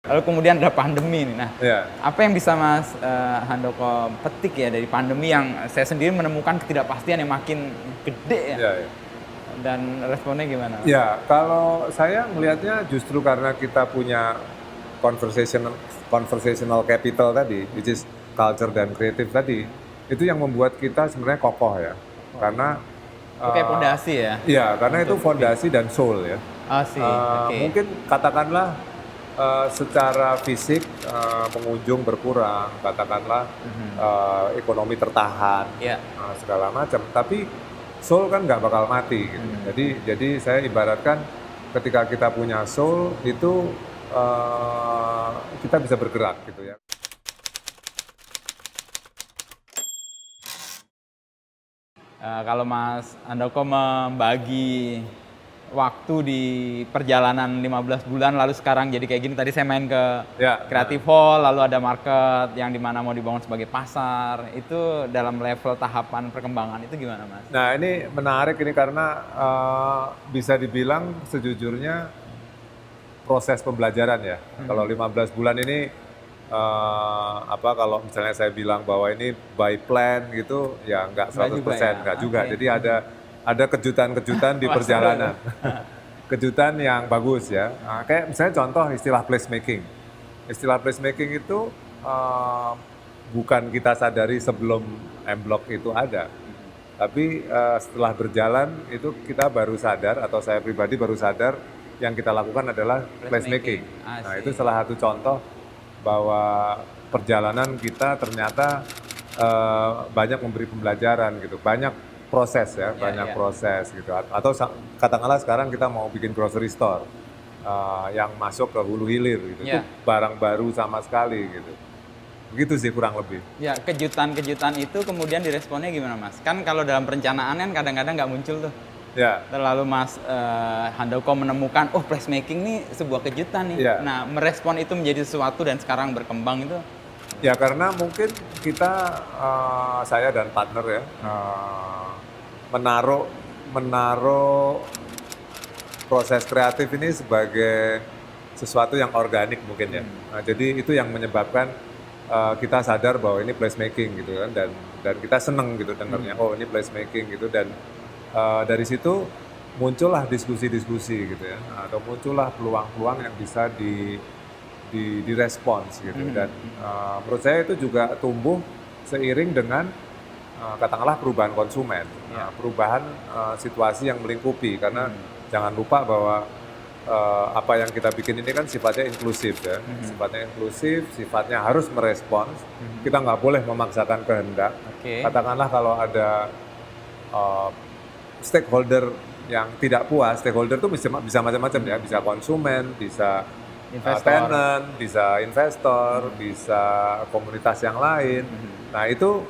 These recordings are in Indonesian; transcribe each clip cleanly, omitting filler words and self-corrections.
Lalu kemudian ada pandemi nih. Nah, Ya, apa yang bisa Mas Handoko petik ya dari pandemi yang saya sendiri menemukan ketidakpastian yang makin gede ya? ya, ya. Dan responnya gimana, Mas? Ya, kalau saya melihatnya justru karena kita punya conversational conversational capital tadi, which is culture dan kreatif tadi, itu yang membuat kita sebenarnya kokoh ya. Karena Itu kayak pondasi ya? iya, karena itu Untuk fondasi dan soul ya. oh sih, oke. Mungkin katakanlah secara fisik pengunjung berkurang, katakanlah ekonomi tertahan, Ya. segala macam. Tapi soul kan nggak bakal mati gitu. Jadi saya ibaratkan ketika kita punya soul itu kita bisa bergerak gitu ya. Kalau Mas Handoko membagi waktu di perjalanan 15 bulan lalu sekarang jadi kayak gini, tadi saya main ke Ya, Creative Hall, lalu ada market yang dimana mau dibangun sebagai pasar, itu dalam level tahapan perkembangan itu gimana Mas? nah ini menarik ini karena bisa dibilang sejujurnya proses pembelajaran ya. Kalau 15 bulan ini kalau misalnya saya bilang bahwa ini by plan gitu ya nggak 100%, juga ya? nggak juga. Oke. Jadi ada kejutan-kejutan di Wah, seru perjalanan. tuh. Kejutan yang bagus ya. Kayak misalnya contoh istilah placemaking. Istilah placemaking itu bukan kita sadari sebelum M-Block itu ada. Tapi setelah berjalan itu kita baru sadar atau saya pribadi baru sadar yang kita lakukan adalah placemaking. Nah itu salah satu contoh bahwa perjalanan kita ternyata banyak memberi pembelajaran gitu, banyak proses ya, banyak proses gitu. Atau katakanlah sekarang kita mau bikin grocery store yang masuk ke hulu hilir gitu, itu barang baru sama sekali gitu. Begitu sih kurang lebih. Ya, kejutan-kejutan itu kemudian diresponnya gimana Mas? Kan kalau dalam perencanaan kan kadang-kadang nggak muncul tuh. Ya. Lalu Mas Handoko menemukan, oh placemaking ini sebuah kejutan nih. Ya. Nah, merespon itu menjadi sesuatu dan sekarang berkembang itu. Ya karena mungkin kita, saya dan partner ya, menaruh proses kreatif ini sebagai sesuatu yang organik mungkin ya. Nah, jadi itu yang menyebabkan kita sadar bahwa ini placemaking gitu kan, dan kita seneng gitu dengarnya, oh ini placemaking gitu, dan dari situ muncullah diskusi-diskusi gitu ya, atau muncullah peluang-peluang yang bisa direspons gitu, dan menurut saya itu juga tumbuh seiring dengan katakanlah perubahan konsumen, perubahan situasi yang melingkupi, karena jangan lupa bahwa apa yang kita bikin ini kan sifatnya inklusif ya, sifatnya inklusif, sifatnya harus merespons, kita nggak boleh memaksakan kehendak. Katakanlah kalau ada stakeholder yang tidak puas, stakeholder itu bisa macam-macam ya, bisa konsumen, bisa tenant, bisa investor, bisa komunitas yang lain. Nah itu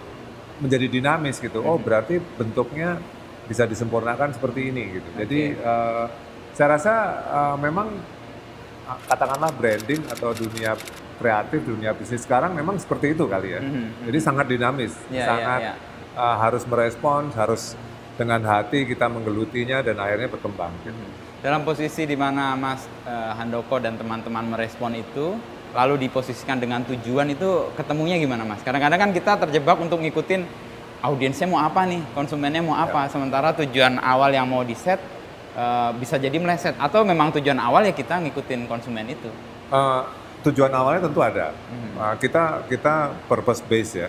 menjadi dinamis gitu. Oh berarti bentuknya bisa disempurnakan seperti ini gitu. Jadi saya rasa memang katakanlah branding atau dunia kreatif, dunia bisnis sekarang memang seperti itu kali ya. Jadi sangat dinamis, sangat harus merespons, harus dengan hati kita menggelutinya dan akhirnya berkembang. Gitu. Dalam posisi di mana Mas Handoko dan teman-teman merespon itu, lalu diposisikan dengan tujuan itu ketemunya gimana Mas? Kadang-kadang kan kita terjebak untuk ngikutin audiensnya mau apa nih, konsumennya mau apa, sementara tujuan awal yang mau di-set bisa jadi meleset, atau memang tujuan awal ya kita ngikutin konsumen itu? Tujuan awalnya tentu ada. Kita purpose base ya.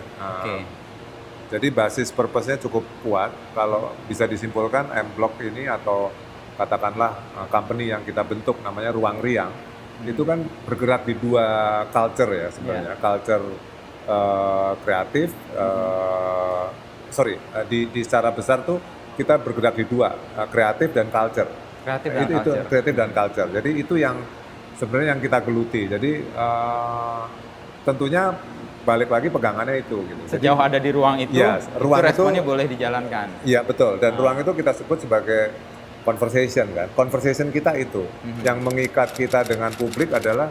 Jadi basis purpose-nya cukup kuat. Kalau bisa disimpulkan M-Block ini atau katakanlah company yang kita bentuk namanya Ruang Riang, itu kan bergerak di dua culture ya sebenarnya. Culture kreatif, di secara besar tuh kita bergerak di dua, kreatif dan culture. Kreatif dan culture. Jadi itu yang sebenarnya yang kita geluti. Jadi tentunya balik lagi pegangannya itu. Gitu. Sejauh ada di ruang itu, ruang itu responnya boleh dijalankan. Iya betul. Dan ruang itu kita sebut sebagai conversation kan. Conversation kita itu yang mengikat kita dengan publik adalah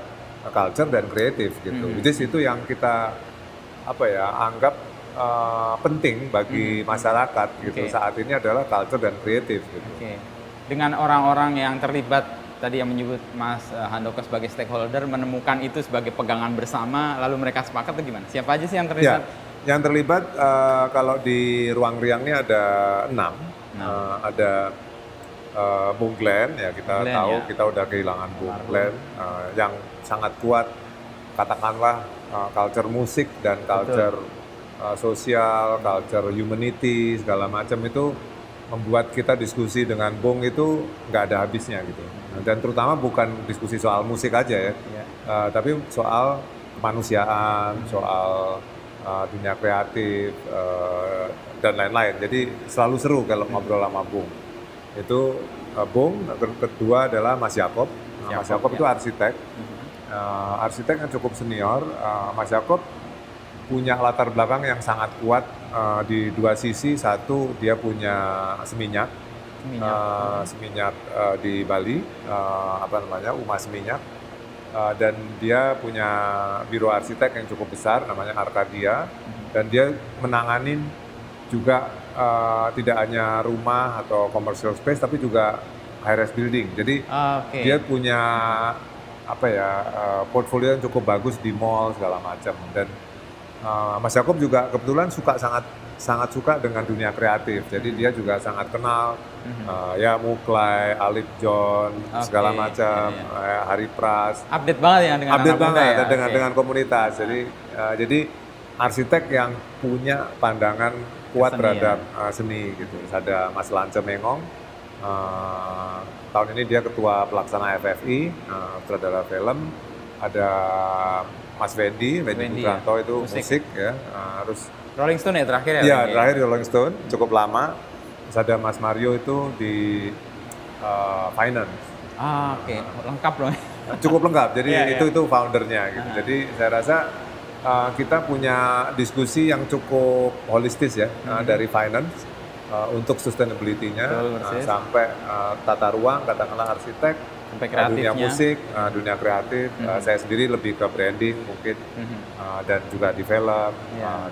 culture dan kreatif gitu. Jadi itu yang kita anggap penting bagi masyarakat gitu saat ini adalah culture dan kreatif gitu. Dengan orang-orang yang terlibat tadi yang menyebut Mas Handoko sebagai stakeholder menemukan itu sebagai pegangan bersama, lalu mereka sepakat atau gimana? Siapa aja sih yang terlibat? Ya, yang terlibat kalau di Ruang Riang ini ada 6. Ada Bung Glenn, ya kita Glenn, tahu ya. kita udah kehilangan Bung Glenn yang sangat kuat, katakanlah culture musik dan culture sosial, culture humanity, segala macam itu membuat kita diskusi dengan Bung itu nggak ada habisnya gitu. Dan terutama bukan diskusi soal musik aja ya, tapi soal kemanusiaan, soal dunia kreatif, dan lain-lain. Jadi selalu seru kalau ngobrol sama Bung. Itu Bung, kedua adalah Mas Yakob. Mas Yakob itu arsitek, arsitek yang cukup senior. Mas Yakob punya latar belakang yang sangat kuat di dua sisi. Satu, dia punya seminyak di Bali, Uma Seminyak. Dan dia punya biro arsitek yang cukup besar, namanya Arcadia. Dan dia menanganin juga tidak hanya rumah atau commercial space, tapi juga high-rise building. Jadi dia punya portfolio yang cukup bagus di mall segala macam. Dan Mas Yakob juga kebetulan sangat suka dengan dunia kreatif. Jadi dia juga sangat kenal ya Muklai, Alip John, segala macam, Hari Pras. Update banget ya dengan update anak muda banget ya. dengan komunitas. Jadi arsitek yang punya pandangan kuat seni, terhadap seni gitu. Ada Mas Lance Mengong, tahun ini dia ketua pelaksana FFI, sutradara film. Ada Mas Wendy Putranto itu musik ya. Terus Rolling Stone ya terakhir ya? Iya, terakhir di Rolling Stone, cukup lama. Terus ada Mas Mario itu di finance. Lengkap loh. Cukup lengkap, jadi itu foundernya gitu. Jadi saya rasa kita punya diskusi yang cukup holistis ya, dari finance untuk sustainability-nya sampai tata ruang, katakanlah arsitek, sampai kreatifnya, dunia musik, dunia kreatif. Saya sendiri lebih ke branding mungkin, dan juga di film,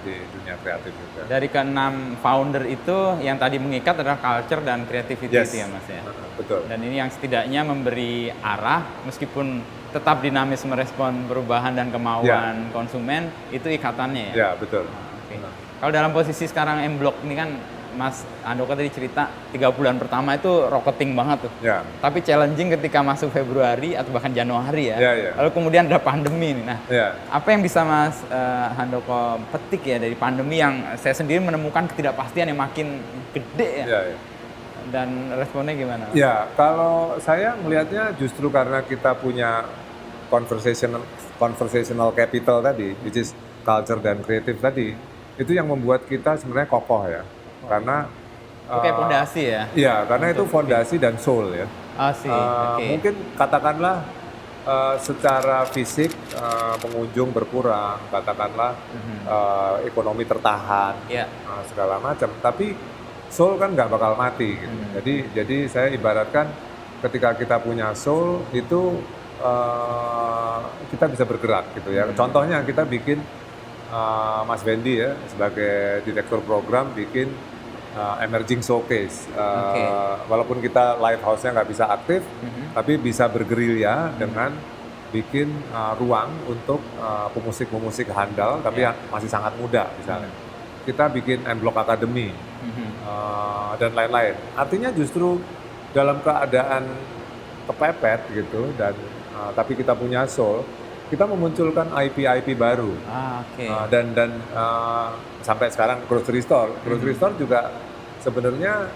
di dunia kreatif juga. Dari ke-6 founder itu yang tadi mengikat adalah culture dan creativity itu ya Mas ya? Betul. Dan ini yang setidaknya memberi arah, meskipun tetap dinamis merespon perubahan dan kemauan konsumen, itu ikatannya ya? Ya, betul. Kalau dalam posisi sekarang M-Block ini kan Mas Handoko tadi cerita 3 bulan pertama itu rocketing banget tuh. Tapi challenging ketika masuk Februari atau bahkan Januari ya. Lalu kemudian ada pandemi nih. Nah, apa yang bisa Mas Handoko petik ya dari pandemi yang saya sendiri menemukan ketidakpastian yang makin gede ya? Dan responnya gimana? Ya, kalau saya melihatnya justru karena kita punya conversational capital tadi, which is culture dan kreatif tadi, itu yang membuat kita sebenarnya kokoh ya. Karena kayak fondasi ya? Iya, karena itu fondasi dan soul ya. Mungkin katakanlah secara fisik pengunjung berkurang, katakanlah ekonomi tertahan, segala macam. Tapi soul kan nggak bakal mati gitu. Jadi saya ibaratkan ketika kita punya soul itu kita bisa bergerak gitu ya. Contohnya kita bikin Mas Wendy ya sebagai direktur program bikin emerging showcase. Walaupun kita lighthouse-nya nggak bisa aktif, tapi bisa bergerilya dengan bikin ruang untuk pemusik-pemusik handal, tapi yang masih sangat muda misalnya. Kita bikin M-Block Academy dan lain-lain. Artinya justru dalam keadaan kepepet gitu dan tapi kita punya soul, kita memunculkan IP baru. Dan sampai sekarang grocery store juga sebenarnya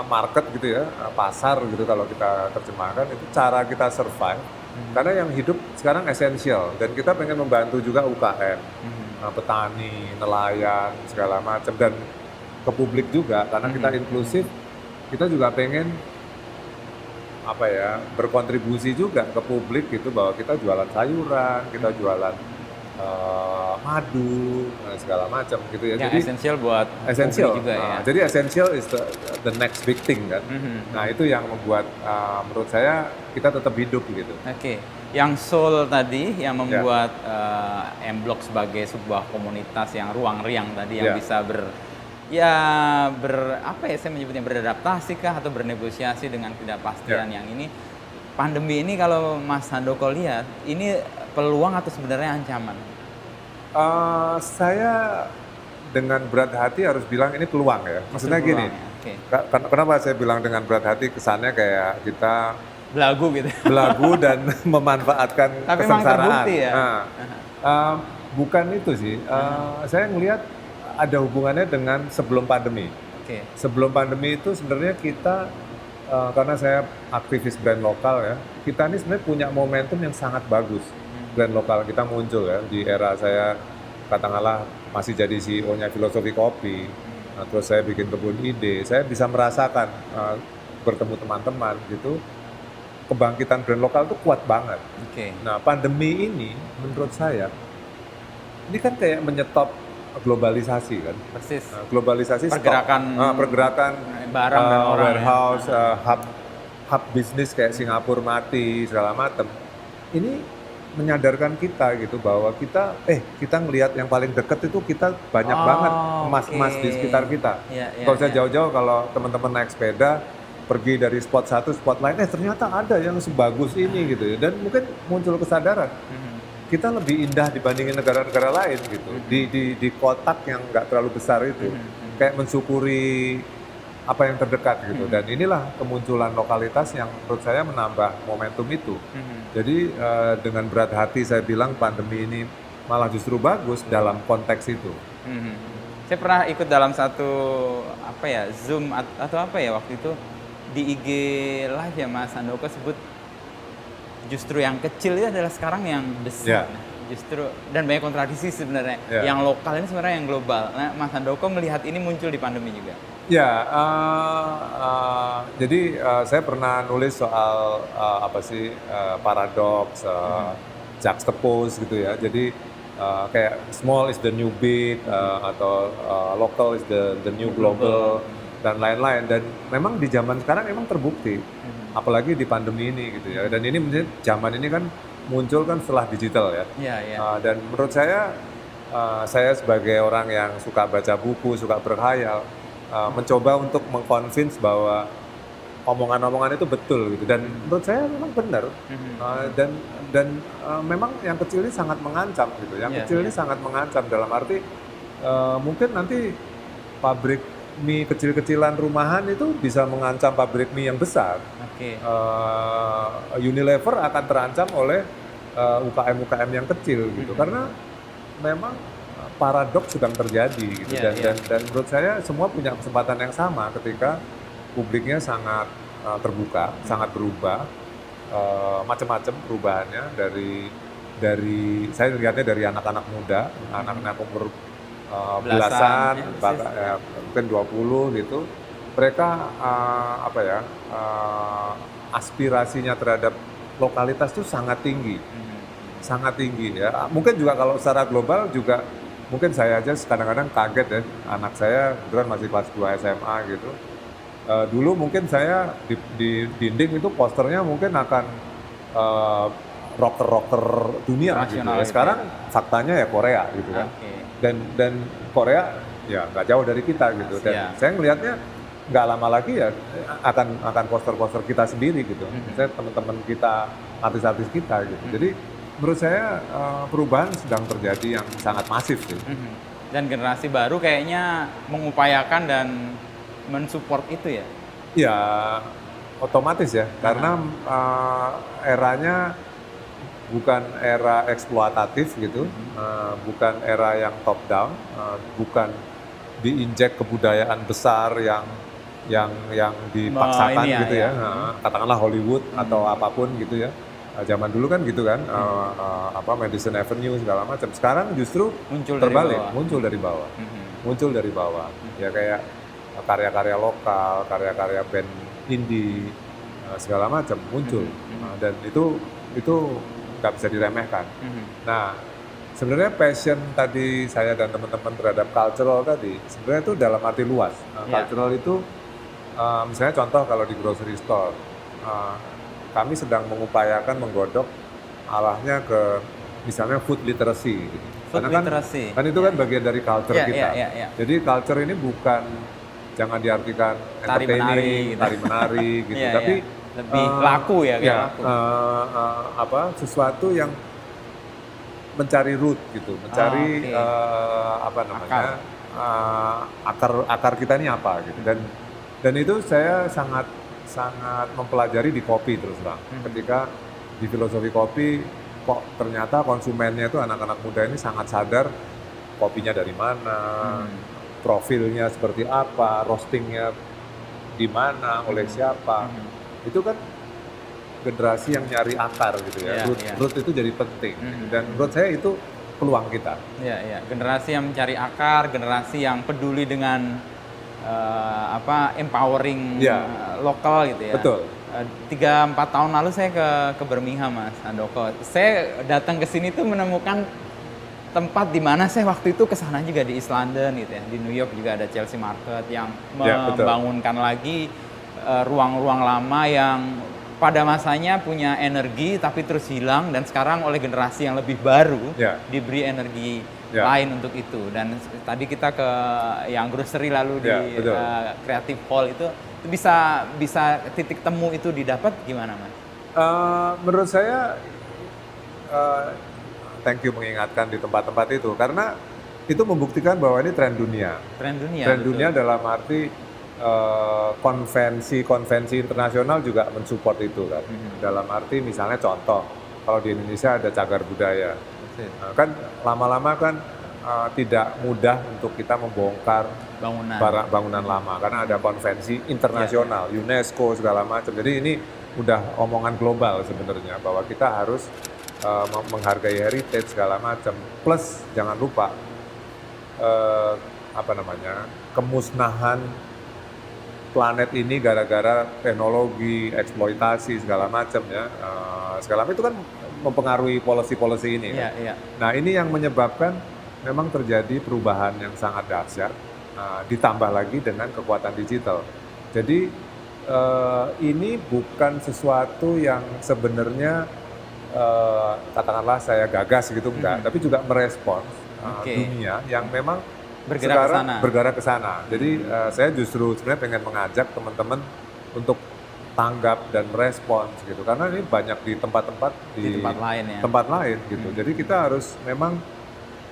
market gitu ya, pasar gitu kalau kita terjemahkan, itu cara kita survive. Karena yang hidup sekarang esensial dan kita pengen membantu juga UKM, petani, nelayan, segala macam, dan ke publik juga karena kita inklusif. Kita juga pengen berkontribusi juga ke publik gitu, bahwa kita jualan sayuran, kita jualan madu, segala macam gitu ya. Yang jadi esensial buat juga ya. Jadi essential is the next big thing kan. Nah itu yang membuat menurut saya kita tetap hidup gitu. Yang soul tadi yang membuat M-Block sebagai sebuah komunitas yang ruang riang tadi yang bisa saya menyebutnya beradaptasi kah atau bernegosiasi dengan ketidakpastian yang ini. pandemi ini kalau Mas Handoko lihat, ini peluang atau sebenarnya ancaman? Saya dengan berat hati harus bilang ini peluang ya. Maksudnya Justru gini, peluang ya, oke. kenapa saya bilang dengan berat hati, kesannya kayak kita Belagu gitu. belagu dan memanfaatkan Tapi memang kesengsaraan. terbukti ya? Nah, bukan itu sih. Saya ngelihat ada hubungannya dengan sebelum pandemi. Oke. Sebelum pandemi itu sebenarnya kita, karena saya aktivis brand lokal ya, kita ini sebenarnya punya momentum yang sangat bagus. Brand lokal kita muncul ya, di era saya katakanlah masih jadi CEO-nya Filosofi Kopi, terus saya bikin kebun ide, saya bisa merasakan bertemu teman-teman gitu, kebangkitan brand lokal itu kuat banget. Oke. Nah pandemi ini menurut saya, ini kan kayak menyetop globalisasi kan. Persis. Globalisasi Pergerakan pergerakan barang dan orang ya. warehouse, hub bisnis kayak Singapura mati segala macam. Ini menyadarkan kita gitu bahwa kita ngelihat yang paling deket itu kita banyak banget emas-emas di sekitar kita. Kalau saya jauh-jauh, kalau teman-teman naik sepeda pergi dari spot satu spot lain, ternyata ada yang sebagus ini gitu ya. Dan mungkin muncul kesadaran kita lebih indah dibandingin negara-negara lain gitu, di kotak yang nggak terlalu besar itu, kayak mensyukuri apa yang terdekat gitu. Dan inilah kemunculan lokalitas yang menurut saya menambah momentum itu. Jadi dengan berat hati saya bilang pandemi ini malah justru bagus dalam konteks itu. Saya pernah ikut dalam satu Zoom atau waktu itu di IG live ya, Mas Handoko sebut justru yang kecil itu adalah sekarang yang besar. Justru, dan banyak kontradiksi sebenarnya. Yang lokal ini sebenarnya yang global. Nah, Mas Handoko melihat ini muncul di pandemi juga. Ya, jadi saya pernah nulis soal paradoks, juxtapose gitu ya. Jadi kayak small is the new big, atau local is the new global, dan lain-lain. Dan memang di zaman sekarang memang terbukti, apalagi di pandemi ini gitu ya. Dan ini zaman ini kan muncul kan setelah digital ya. Dan menurut saya sebagai orang yang suka baca buku, suka berkhayal, mencoba untuk mengconvince bahwa omongan-omongan itu betul gitu. Dan menurut saya memang benar. Dan memang yang kecil ini sangat mengancam gitu. Yang kecil ini sangat mengancam dalam arti mungkin nanti pabrik mie kecil-kecilan rumahan itu bisa mengancam pabrik mie yang besar. Unilever akan terancam oleh UKM-UKM yang kecil gitu, karena memang paradoks sedang terjadi gitu. Dan menurut saya semua punya kesempatan yang sama ketika publiknya sangat terbuka, sangat berubah, macam-macam perubahannya dari saya lihatnya dari anak-anak muda, anak-anak umur belasan, mungkin 20 gitu. Mereka aspirasinya terhadap lokalitas itu sangat tinggi. Sangat tinggi ya. Mungkin juga kalau secara global juga, mungkin saya aja kadang-kadang kaget ya. Anak saya kebetulan masih kelas 2 SMA gitu. Dulu mungkin saya di dinding itu posternya mungkin akan rocker-rocker dunia gitu ya. Sekarang faktanya ya Korea gitu kan. Dan Korea ya nggak jauh dari kita gitu. Dan saya melihatnya nggak lama lagi ya akan poster-poster kita sendiri gitu. Saya teman-teman kita, artis-artis kita gitu. Jadi menurut saya perubahan sedang terjadi yang sangat masif sih. Dan generasi baru kayaknya mengupayakan dan mensupport itu ya? Ya otomatis ya, karena eranya bukan era eksploitatif gitu, bukan era yang top down, bukan diinjek kebudayaan besar yang dipaksakan gitu ya. Katakanlah Hollywood atau apapun gitu ya. Zaman dulu kan gitu kan, Madison Avenue segala macam. Sekarang justru terbalik, muncul dari bawah. Ya kayak karya-karya lokal, karya-karya band indie segala macam muncul. Dan itu nggak bisa diremehkan. Nah, sebenarnya passion tadi saya dan teman-teman terhadap cultural tadi, sebenarnya itu dalam arti luas. Cultural itu, misalnya contoh kalau di grocery store, kami sedang mengupayakan menggodok arahnya ke misalnya food literacy. Gitu. Karena kan itu kan bagian dari culture kita. Jadi culture ini bukan, jangan diartikan entertaining, tari menari gitu, tapi lebih laku ya, kayak laku. Sesuatu yang mencari root gitu, mencari Oke. apa namanya akar kita ini apa gitu. Dan itu saya sangat mempelajari di kopi terus terang. Ketika di filosofi kopi, kok ternyata konsumennya itu anak-anak muda ini sangat sadar kopinya dari mana, profilnya seperti apa, roastingnya di mana, oleh siapa. Itu kan generasi yang nyari akar gitu ya. Root itu jadi penting. Dan menurut saya itu peluang kita. Iya. Generasi yang mencari akar, generasi yang peduli dengan empowering lokal gitu ya. Betul. 3-4 tahun lalu saya ke Birmingham, Mas Handoko. Saya datang ke sini tuh menemukan tempat di mana saya waktu itu kesana juga di East London gitu ya. Di New York juga ada Chelsea Market yang membangunkan lagi ruang-ruang lama yang pada masanya punya energi tapi terus hilang, dan sekarang oleh generasi yang lebih baru diberi energi lain untuk itu. Dan tadi kita ke yang grocery lalu di Creative Hall itu bisa titik temu itu didapat gimana, Mas? Menurut saya thank you mengingatkan di tempat-tempat itu, karena itu membuktikan bahwa ini tren dunia. Tren dunia dalam arti konvensi internasional juga mensupport itu kan. Dalam arti misalnya contoh, kalau di Indonesia ada cagar budaya, kan lama-lama kan tidak mudah untuk kita membongkar bangunan lama karena ada konvensi internasional, UNESCO segala macam. Jadi ini udah omongan global sebenarnya bahwa kita harus menghargai heritage segala macam. Plus jangan lupa kemusnahan planet ini gara-gara teknologi, eksploitasi segala macam ya, segala macam itu kan mempengaruhi policy ini. Nah ini yang menyebabkan memang terjadi perubahan yang sangat dahsyat, ditambah lagi dengan kekuatan digital. Jadi ini bukan sesuatu yang sebenarnya katakanlah saya gagas gitu enggak, tapi juga merespons dunia yang memang bergerak ke sana. Jadi saya justru sebenarnya pengen mengajak teman-teman untuk tanggap dan merespons gitu, karena ini banyak di tempat-tempat tempat lain gitu. Jadi kita harus memang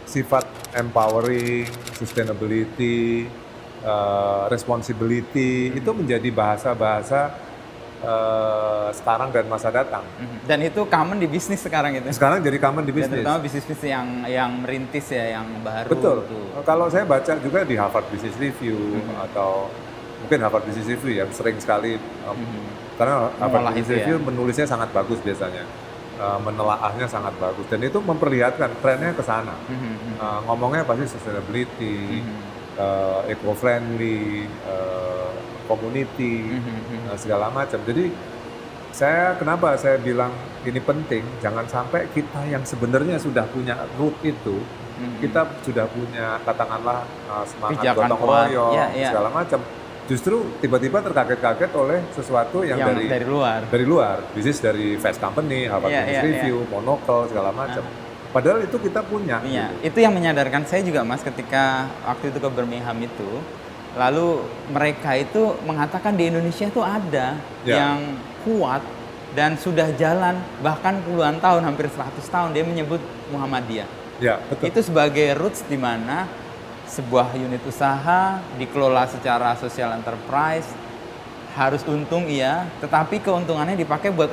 sifat empowering, sustainability, responsibility itu menjadi bahasa-bahasa sekarang dan masa datang. Dan itu common di bisnis sekarang itu. Sekarang jadi common di bisnis. Dan terutama bisnis yang merintis ya, yang baru. Betul. Gitu. Kalau saya baca juga di Harvard Business Review atau mungkin Harvard Business Review yang sering sekali karena Harvard Business Review menulisnya sangat bagus biasanya, menelaahnya sangat bagus, dan itu memperlihatkan trennya ke sana. Ngomongnya pasti sustainability, eco-friendly, community, segala macam. Jadi kenapa saya bilang ini penting, jangan sampai kita yang sebenarnya sudah punya root itu, kita sudah punya katakanlah semangat gotong royong, segala macam, justru tiba-tiba terkaget-kaget oleh sesuatu yang dari luar, bisnis dari Fast Company, Harvard Business Review, Monocle, segala macam. Padahal itu kita punya. Iya, gitu. Itu yang menyadarkan saya juga, Mas, ketika waktu itu ke Birmingham itu. Lalu mereka itu mengatakan di Indonesia itu ada yang kuat dan sudah jalan bahkan puluhan tahun, hampir 100 tahun. Dia menyebut Muhammadiyah. Ya, betul. Itu sebagai roots di mana sebuah unit usaha dikelola secara social enterprise, harus untung iya, tetapi keuntungannya dipakai buat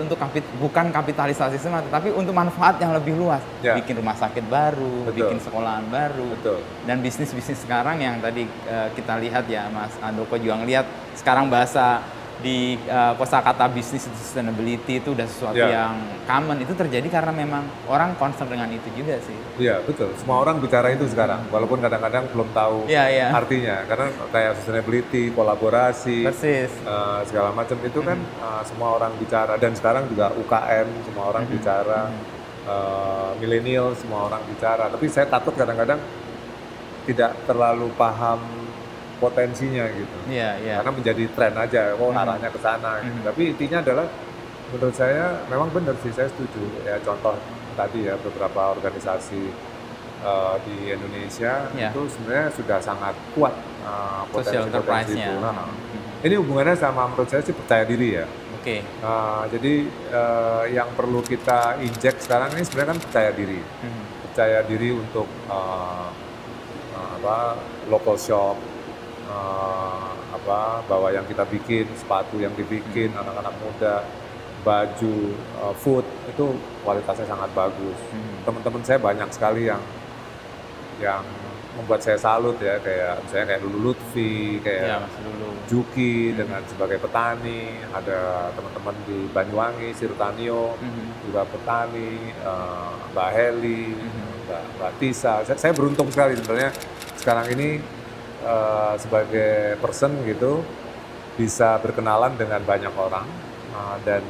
bukan kapitalisasi semata, tetapi untuk manfaat yang lebih luas. Bikin rumah sakit baru, bikin sekolahan baru. Dan bisnis-bisnis sekarang yang tadi kita lihat ya, Mas Handoko juga ngelihat sekarang bahasa di kosakata bisnis sustainability itu udah sesuatu yang common. Itu terjadi karena memang orang concern dengan itu juga sih. Iya, betul. Semua orang bicara itu sekarang, walaupun kadang-kadang belum tahu artinya. Karena kayak sustainability, kolaborasi, segala macam itu kan semua orang bicara. Dan sekarang juga UKM, semua orang bicara. Milenial, semua orang bicara. Tapi saya takut kadang-kadang tidak terlalu paham potensinya gitu, karena menjadi tren aja, arahnya ke sana. Gitu. Tapi intinya adalah, menurut saya memang benar sih, saya setuju. Ya contoh tadi ya, beberapa organisasi di Indonesia itu sebenarnya sudah sangat kuat potensi-potensi itu. Ini hubungannya sama, menurut saya sih, percaya diri ya. Oke. Jadi yang perlu kita injek sekarang ini sebenarnya kan percaya diri. Percaya diri untuk local shop, bahwa yang kita bikin, sepatu yang dibikin anak-anak muda, baju, food itu kualitasnya sangat bagus. Teman-teman saya banyak sekali yang membuat saya salut ya, kayak misalnya kayak Lulu Lutfi, kayak Mas Lulu. Juki dengan sebagai petani, ada teman-teman di Banyuwangi, Sirtanio juga petani, Mbak Heli, Mbak Tisa. Saya beruntung sekali sebenarnya sekarang ini sebagai person gitu bisa berkenalan dengan banyak orang dan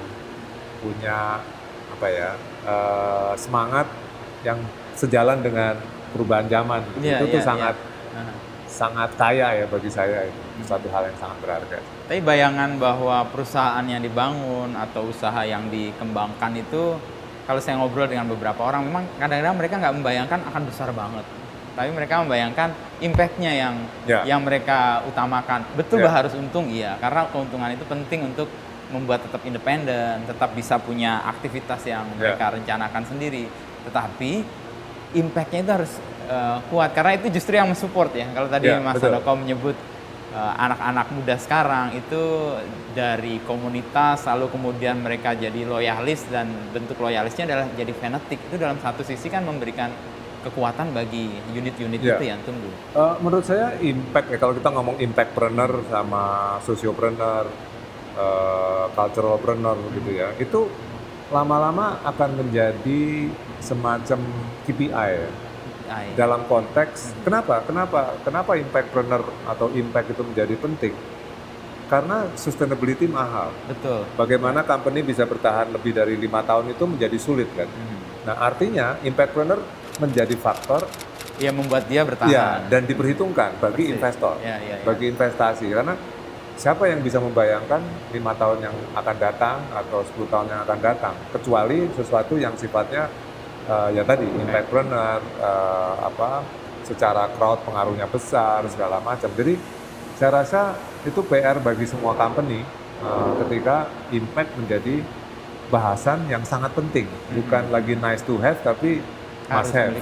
punya semangat yang sejalan dengan perubahan zaman. Itu tuh sangat kaya ya bagi saya, itu satu hal yang sangat berharga. Tapi bayangan bahwa perusahaan yang dibangun atau usaha yang dikembangkan itu, kalau saya ngobrol dengan beberapa orang, memang kadang-kadang mereka nggak membayangkan akan besar banget. Tapi mereka membayangkan impact-nya yang mereka utamakan. Betul harus untung, iya. Karena keuntungan itu penting untuk membuat tetap independen, tetap bisa punya aktivitas yang mereka rencanakan sendiri. Tetapi impact-nya itu harus kuat, karena itu justru yang mensupport ya. Kalau tadi Mas Handoko menyebut anak-anak muda sekarang itu dari komunitas, lalu kemudian mereka jadi loyalis, dan bentuk loyalisnya adalah jadi fanatik. Itu dalam satu sisi kan memberikan kekuatan bagi unit-unit itu yang tumbuh. Menurut saya impact ya, kalau kita ngomong impactpreneur sama sociopreneur, culturalpreneur gitu ya, itu lama-lama akan menjadi semacam KPI ya. Dalam konteks kenapa impactpreneur atau impact itu menjadi penting? Karena sustainability mahal. Betul. Bagaimana company bisa bertahan lebih dari 5 tahun itu menjadi sulit kan. Nah artinya impactpreneur menjadi faktor yang membuat dia bertahan dan diperhitungkan bagi investor, bagi investasi. Karena siapa yang bisa membayangkan 5 tahun yang akan datang atau 10 tahun yang akan datang, kecuali sesuatu yang sifatnya impactpreneur, secara crowd pengaruhnya besar segala macam. Jadi saya rasa itu PR bagi semua company ketika impact menjadi bahasan yang sangat penting, bukan lagi nice to have tapi must have.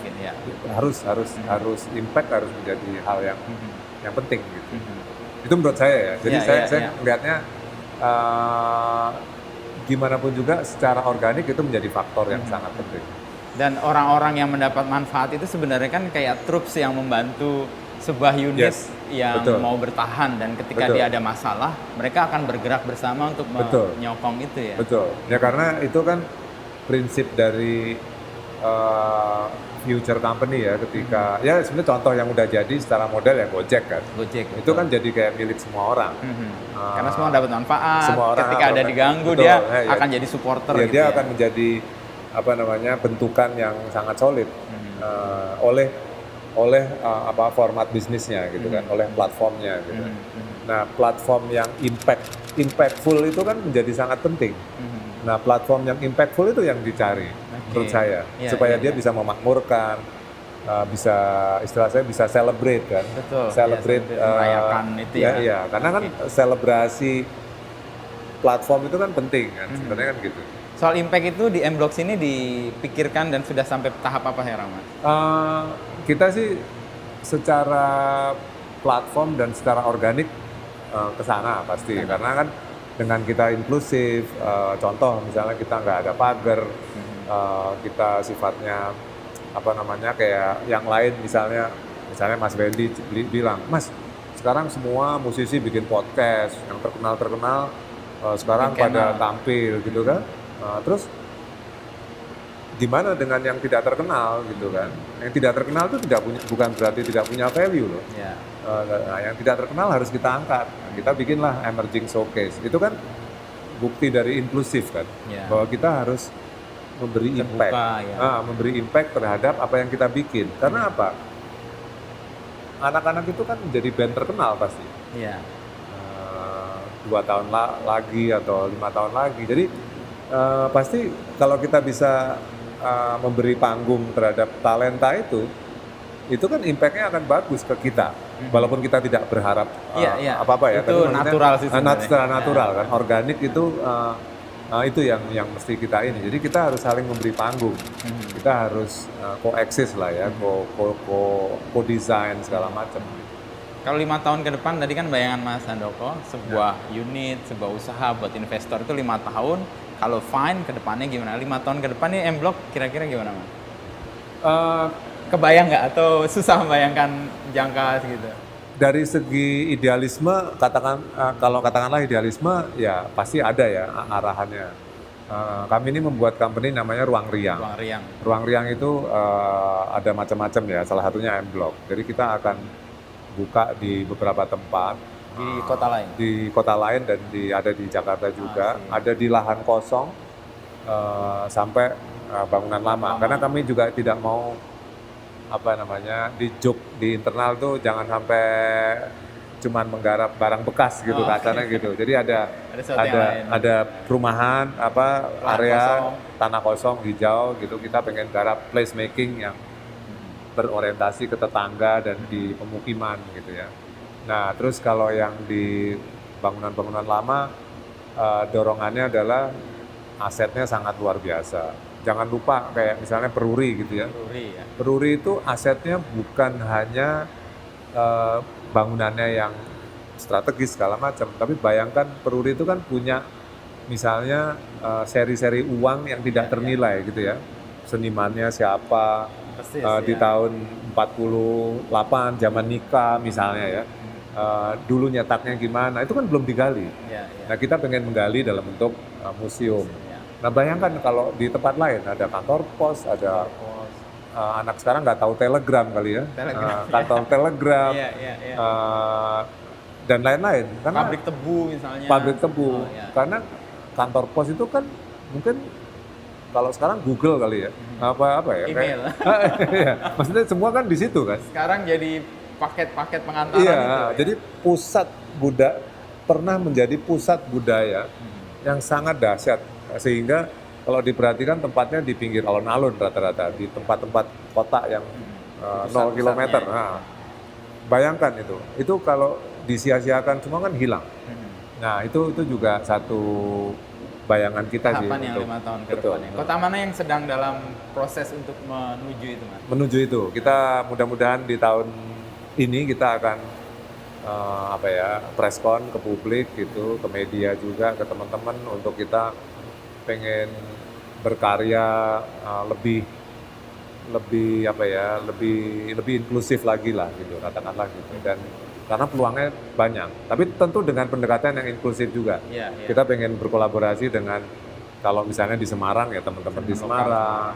Harus impact harus menjadi hal yang penting gitu. Itu menurut saya ya. Jadi saya melihatnya gimana pun juga secara organik itu menjadi faktor yang sangat penting. Dan orang-orang yang mendapat manfaat itu sebenarnya kan kayak troops yang membantu sebuah unit yang mau bertahan, dan ketika dia ada masalah, mereka akan bergerak bersama untuk menyokong itu ya. Betul. Ya karena itu kan prinsip dari future company ya, ketika ya sebenarnya contoh yang udah jadi secara model ya Gojek kan. Itu kan jadi kayak milik semua orang. Karena semua dapat manfaat. Semua orang ketika ada diganggu dia akan jadi supporter. Ya, dia akan menjadi bentukan yang sangat solid oleh format bisnisnya gitu kan, oleh platformnya gitu. Nah platform yang impactful itu kan menjadi sangat penting. Nah platform yang impactful itu yang dicari menurut saya, supaya dia bisa memakmurkan, bisa istilah saya bisa celebrate kan. Celebrate merayakan itu ya. Iya, karena kan selebrasi platform itu kan penting kan, sebenarnya kan gitu. Soal impact itu di M-Blocks ini dipikirkan dan sudah sampai tahap apa ya, Mas? Kita sih secara platform dan secara organik ke sana pasti, karena kan dengan kita inklusif, contoh misalnya kita nggak ada pagar, kita sifatnya kayak yang lain, misalnya Mas Wendy bilang, Mas sekarang semua musisi bikin podcast, yang terkenal sekarang pada tampil gitu kan. Terus gimana dengan yang tidak terkenal gitu kan? Yang tidak terkenal itu bukan berarti tidak punya value loh. Nah, yang tidak terkenal harus kita angkat. Kita bikinlah emerging showcase. Itu kan bukti dari inklusif kan, bahwa kita harus memberi impact, memberi impact terhadap apa yang kita bikin. Karena apa? Anak-anak itu kan menjadi band terkenal pasti. 2 tahun lagi atau 5 tahun lagi. Jadi pasti kalau kita bisa memberi panggung terhadap talenta itu kan impact-nya akan bagus ke kita. Walaupun kita tidak berharap Iya. apa-apa ya. Itu tapi maksudnya, natural sih sebenarnya. secara natural kan, organik itu yang mesti kita ini. Jadi kita harus saling memberi panggung. Kita harus coexist lah ya, co-design segala macam. Kalau 5 tahun ke depan, tadi kan bayangan Mas Handoko, sebuah unit, sebuah usaha buat investor itu 5 tahun, kalau fine ke depannya gimana? 5 tahun ke depan nih M-Block kira-kira gimana Mas? Kebayang nggak atau susah membayangkan jangka segitu? Dari segi idealisme, kalau katakanlah idealisme, ya pasti ada ya arahannya. Kami ini membuat company namanya Ruang Riang. Ruang Riang. Ruang Riang itu ada macam-macam ya, salah satunya M-Block. Jadi kita akan buka di beberapa tempat. Di kota lain? Di kota lain dan ada di Jakarta juga. Ada di lahan kosong sampai bangunan lama. Karena kami juga tidak mau di internal tuh jangan sampai cuman menggarap barang bekas gitu kasarnya gitu. Jadi ada perumahan area tanah kosong hijau gitu. Kita pengen garap place making yang berorientasi ke tetangga dan di pemukiman gitu ya. Nah, terus kalau yang di bangunan-bangunan lama dorongannya adalah asetnya sangat luar biasa. Jangan lupa kayak misalnya Peruri gitu ya. Peruri itu asetnya bukan hanya bangunannya yang strategis segala macam, tapi bayangkan Peruri itu kan punya misalnya seri-seri uang yang tidak ternilai gitu ya. Senimannya siapa, di tahun 48 zaman nikah misalnya ya. Dulu nyetaknya gimana, itu kan belum digali. Nah, kita pengen menggali dalam bentuk museum. Nah, bayangkan kalau di tempat lain ada kantor pos, ada anak sekarang nggak tahu telegram kali ya, kantor telegram, dan lain-lain. Pabrik tebu misalnya. Pabrik tebu, karena kantor pos itu kan mungkin kalau sekarang Google kali ya, apa ya? Email. Iya, maksudnya semua kan di situ kan. Sekarang jadi paket-paket pengantaran iya, itu. Jadi pernah menjadi pusat budaya yang sangat dahsyat, sehingga kalau diperhatikan tempatnya di pinggir alun-alun rata-rata, di tempat-tempat kota yang 0 kilometer. Nah, bayangkan itu kalau disia-siakan semua kan hilang. Nah, itu juga satu bayangan kita sih. Tahapan yang 5 tahun ke depan. Kota mana yang sedang dalam proses untuk menuju itu, Mas? Menuju itu. Kita mudah-mudahan di tahun ini kita akan preskon ke publik gitu, ke media juga, ke teman-teman untuk kita pengen berkarya lebih inklusif lagi lah gitu, katakanlah gitu. Dan karena peluangnya banyak, tapi tentu dengan pendekatan yang inklusif juga. Kita pengen berkolaborasi dengan, kalau misalnya di Semarang ya teman-teman di Semarang,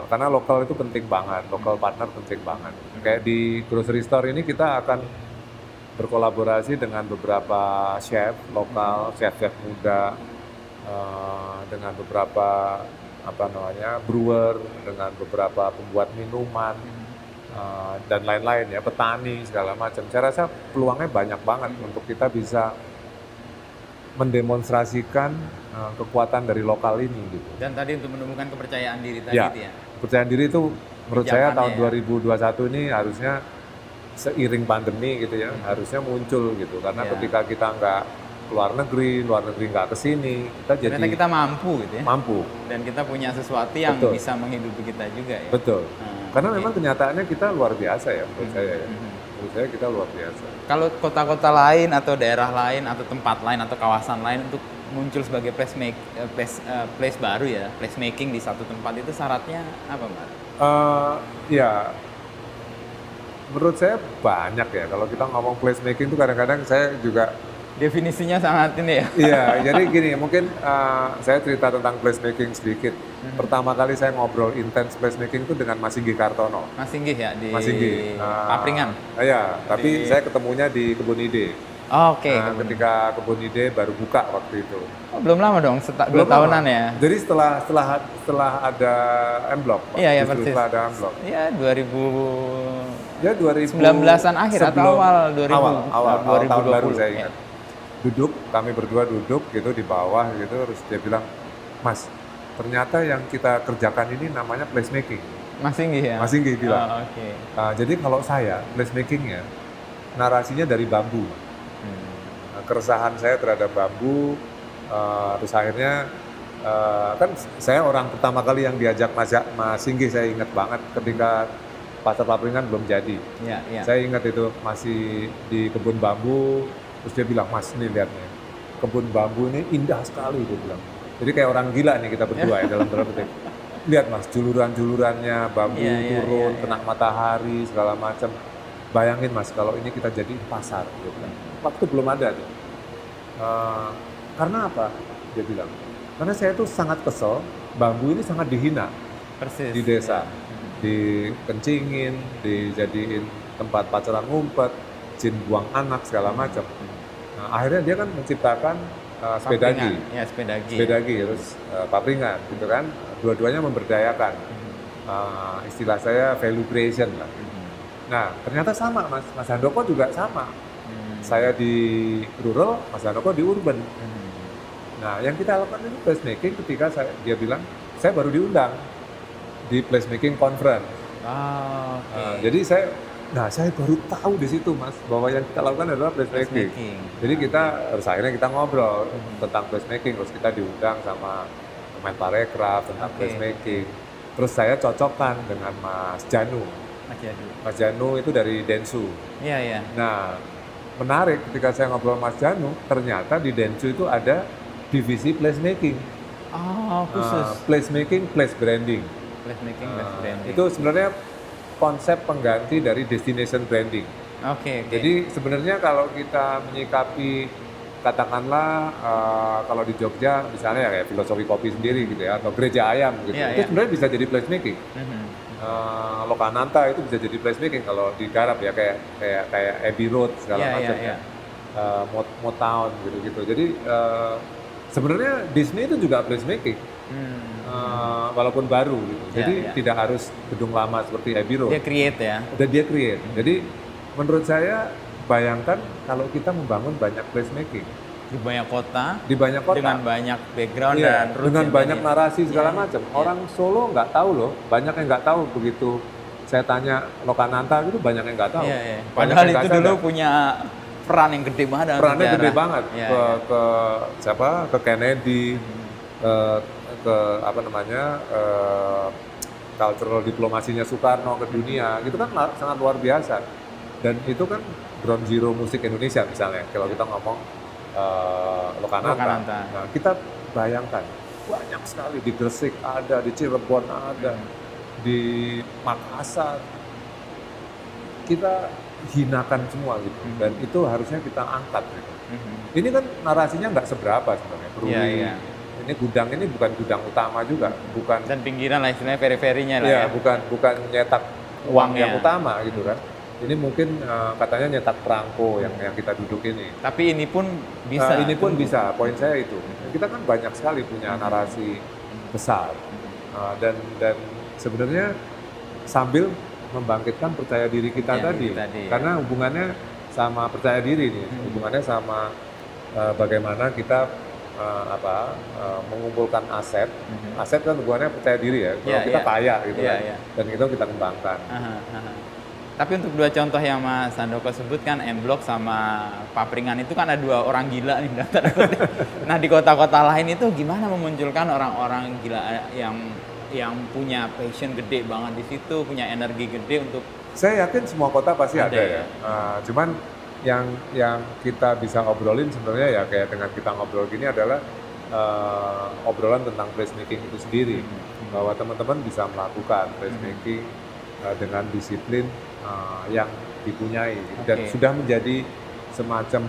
karena lokal itu penting banget, lokal partner penting banget. Kayak di grocery store ini kita akan berkolaborasi dengan beberapa chef lokal, chef-chef muda, dengan beberapa brewer, dengan beberapa pembuat minuman, dan lain-lain ya, petani segala macam. Saya rasa peluangnya banyak banget untuk kita bisa mendemonstrasikan kekuatan dari lokal ini gitu. Dan tadi untuk menemukan kepercayaan diri tadi ya, itu ya. Kepercayaan diri itu menurut saya tahun 2021 ini harusnya seiring pandemi gitu ya, harusnya muncul gitu. Karena ketika kita nggak luar negeri nggak kesini, ternyata kita mampu gitu ya. Mampu. Dan kita punya sesuatu yang bisa menghidupi kita juga ya. Betul. Karena memang kenyataannya kita luar biasa ya menurut saya ya. Menurut saya kita luar biasa. Kalau kota-kota lain atau daerah lain atau tempat lain atau kawasan lain untuk muncul sebagai place baru ya, place making di satu tempat itu syaratnya apa, Mbak? Ya, menurut saya banyak ya. Kalau kita ngomong place making itu kadang-kadang saya juga definisinya sangat ini ya. Iya, jadi gini, mungkin saya cerita tentang placemaking sedikit. Pertama kali saya ngobrol intens placemaking itu dengan Mas Singgi Kartono. Mas Singgi ya, di Mas Singgi. Papringan? Iya, tapi saya ketemunya di Kebun Ide. Oke. Ketika Kebun Ide baru buka waktu itu. Oh, belum lama dong, 2 tahunan ya? Jadi setelah ada M-Block. Iya, persis. Setelah ada M-Block. Iya, 19-an akhir atau awal 2000? Awal tahun baru saya ingat. Ya. Kami berdua duduk gitu di bawah gitu, terus dia bilang, Mas, ternyata yang kita kerjakan ini namanya placemaking. Mas Singgi ya? Mas Singgi bilang. Oke. Jadi kalau saya, placemakingnya narasinya dari bambu. Nah, keresahan saya terhadap bambu, terus akhirnya kan saya orang pertama kali yang diajak Mas Singgih, saya ingat banget ketika Pasar Papringan belum jadi. Iya, iya. Saya ingat itu masih di kebun bambu, terus dia bilang, "Mas, nih lihat nih, kebun bambu ini indah sekali," dia bilang. Jadi kayak orang gila nih kita berdua ya dalam tanda petik. Lihat Mas, juluran-julurannya, bambu turun, kena matahari, segala macam. Bayangin Mas, kalau ini kita jadi pasar, dia bilang. Waktu belum ada tuh. Karena apa? Dia bilang. Karena saya tuh sangat kesel, bambu ini sangat dihina Persis. di desa. Dikencingin, dijadiin tempat pacaran ngumpet, jin buang anak, segala macam. Nah, akhirnya dia kan menciptakan sepedagi. Ya, sepedagi. Sepedagi, terus papringan, gitu kan. Dua-duanya memberdayakan. Istilah saya value creation lah. Nah, ternyata sama Mas Handoko juga sama. Saya di rural, Mas Handoko di urban. Nah, yang kita lakukan itu placemaking ketika dia bilang, saya baru diundang di placemaking conference. Jadi saya baru tahu di situ Mas, bahwa yang kita lakukan adalah placemaking. Jadi akhirnya kita ngobrol tentang placemaking, terus kita diundang sama Kemenparekraf tentang placemaking. Terus saya cocokkan dengan Mas Janu. Mas Janu itu dari Densu. Iya, iya. Nah, menarik ketika saya ngobrol Mas Janu, ternyata di Densu itu ada divisi placemaking. Khusus. Placemaking, place branding. Placemaking, place branding. Itu sebenarnya konsep pengganti dari destination branding. Oke. Jadi sebenarnya kalau kita menyikapi, katakanlah kalau di Jogja misalnya ya kayak filosofi kopi sendiri gitu ya, atau gereja ayam gitu, itu sebenarnya bisa jadi placemaking. Lokananta itu bisa jadi placemaking kalau di Garap ya, kayak Abbey Road segala macam ya. Motown gitu. Jadi sebenarnya Disney itu juga placemaking, walaupun baru gitu. Jadi tidak harus gedung lama seperti Abbey Road. Dia create ya. Dia create. Jadi menurut saya, bayangkan kalau kita membangun banyak placemaking di banyak kota, dengan banyak background dan roots, dengan banyak narasi segala macam. Orang Solo nggak tahu loh, banyak yang nggak tahu. Begitu saya tanya Lokananta itu banyak yang nggak tahu. Padahal itu dulu punya peran yang gede banget. Perannya gede banget ke Kennedy, ke apa namanya, cultural diplomasinya Soekarno ke dunia, gitu kan sangat luar biasa. Dan itu kan ground zero musik Indonesia misalnya, kalau kita ngomong Lokananta. Nah, kita bayangkan banyak sekali di Gresik ada, di Cirebon ada, di Makassar. Kita hinakan semua gitu, dan itu harusnya kita angkat gitu. Ini kan narasinya nggak seberapa sebenarnya. Ini gudang ini bukan gudang utama juga, bukan. Dan pinggiran lah istilahnya, periferinya lah ya. Bukan nyetak uang yang utama gitu kan. Ini mungkin katanya nyetak perangko yang kita duduk ini. Tapi ini pun bisa. Ini pun bisa. Poin saya itu. Kita kan banyak sekali punya narasi besar, dan sebenarnya sambil membangkitkan percaya diri kita tadi. Karena hubungannya sama percaya diri nih, hubungannya sama bagaimana kita mengumpulkan aset. Aset kan hubungannya percaya diri ya. Kalau kita kaya gitu kan, dan itu kita kembangkan. Tapi untuk dua contoh yang Mas Handoko sebutkan, M-Block sama Papringan, itu kan ada dua orang gila nih. Nah, di kota-kota lain itu gimana memunculkan orang-orang gila yang punya passion gede banget di situ, punya energi gede untuk... Saya yakin semua kota pasti ada ya. Cuman yang kita bisa obrolin sebenarnya ya kayak dengan kita ngobrol gini adalah obrolan tentang placemaking itu sendiri. Bahwa teman-teman bisa melakukan placemaking dengan disiplin yang dipunyai dan sudah menjadi semacam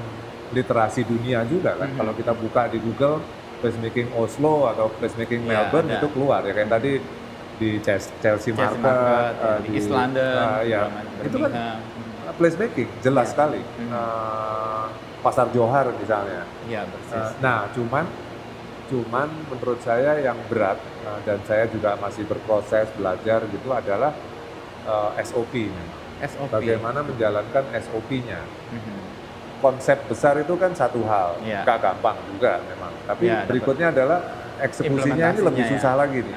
literasi dunia juga kan. Kalau kita buka di Google placemaking Oslo atau placemaking Melbourne itu keluar ya, kayak tadi di Chelsea Market, di East London, itu kan placemaking jelas sekali. Pasar Johar misalnya. Nah, cuman menurut saya yang berat, dan saya juga masih berproses belajar gitu, adalah SOP. Bagaimana menjalankan SOP-nya. Konsep besar itu kan satu hal, nggak gampang juga memang. Tapi berikutnya adalah eksekusinya ini lebih susah lagi nih.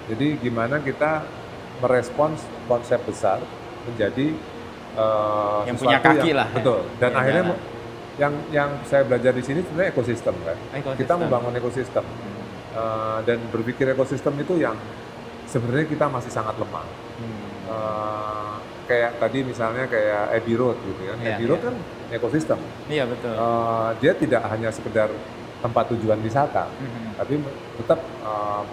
Jadi gimana kita merespons konsep besar menjadi Yang punya sesuatu kaki lah, ya. betul. Dan Yang akhirnya jalan. yang saya belajar di sini sebenarnya ekosistem kan. Ekosistem. Kita membangun ekosistem. Dan berpikir ekosistem itu yang sebenarnya kita masih sangat lemah. Kayak tadi misalnya kayak Abbey Road gitu kan. Iya, Abbey Road iya. kan ekosistem. Iya betul. Dia tidak hanya sekedar tempat tujuan wisata, tapi tetap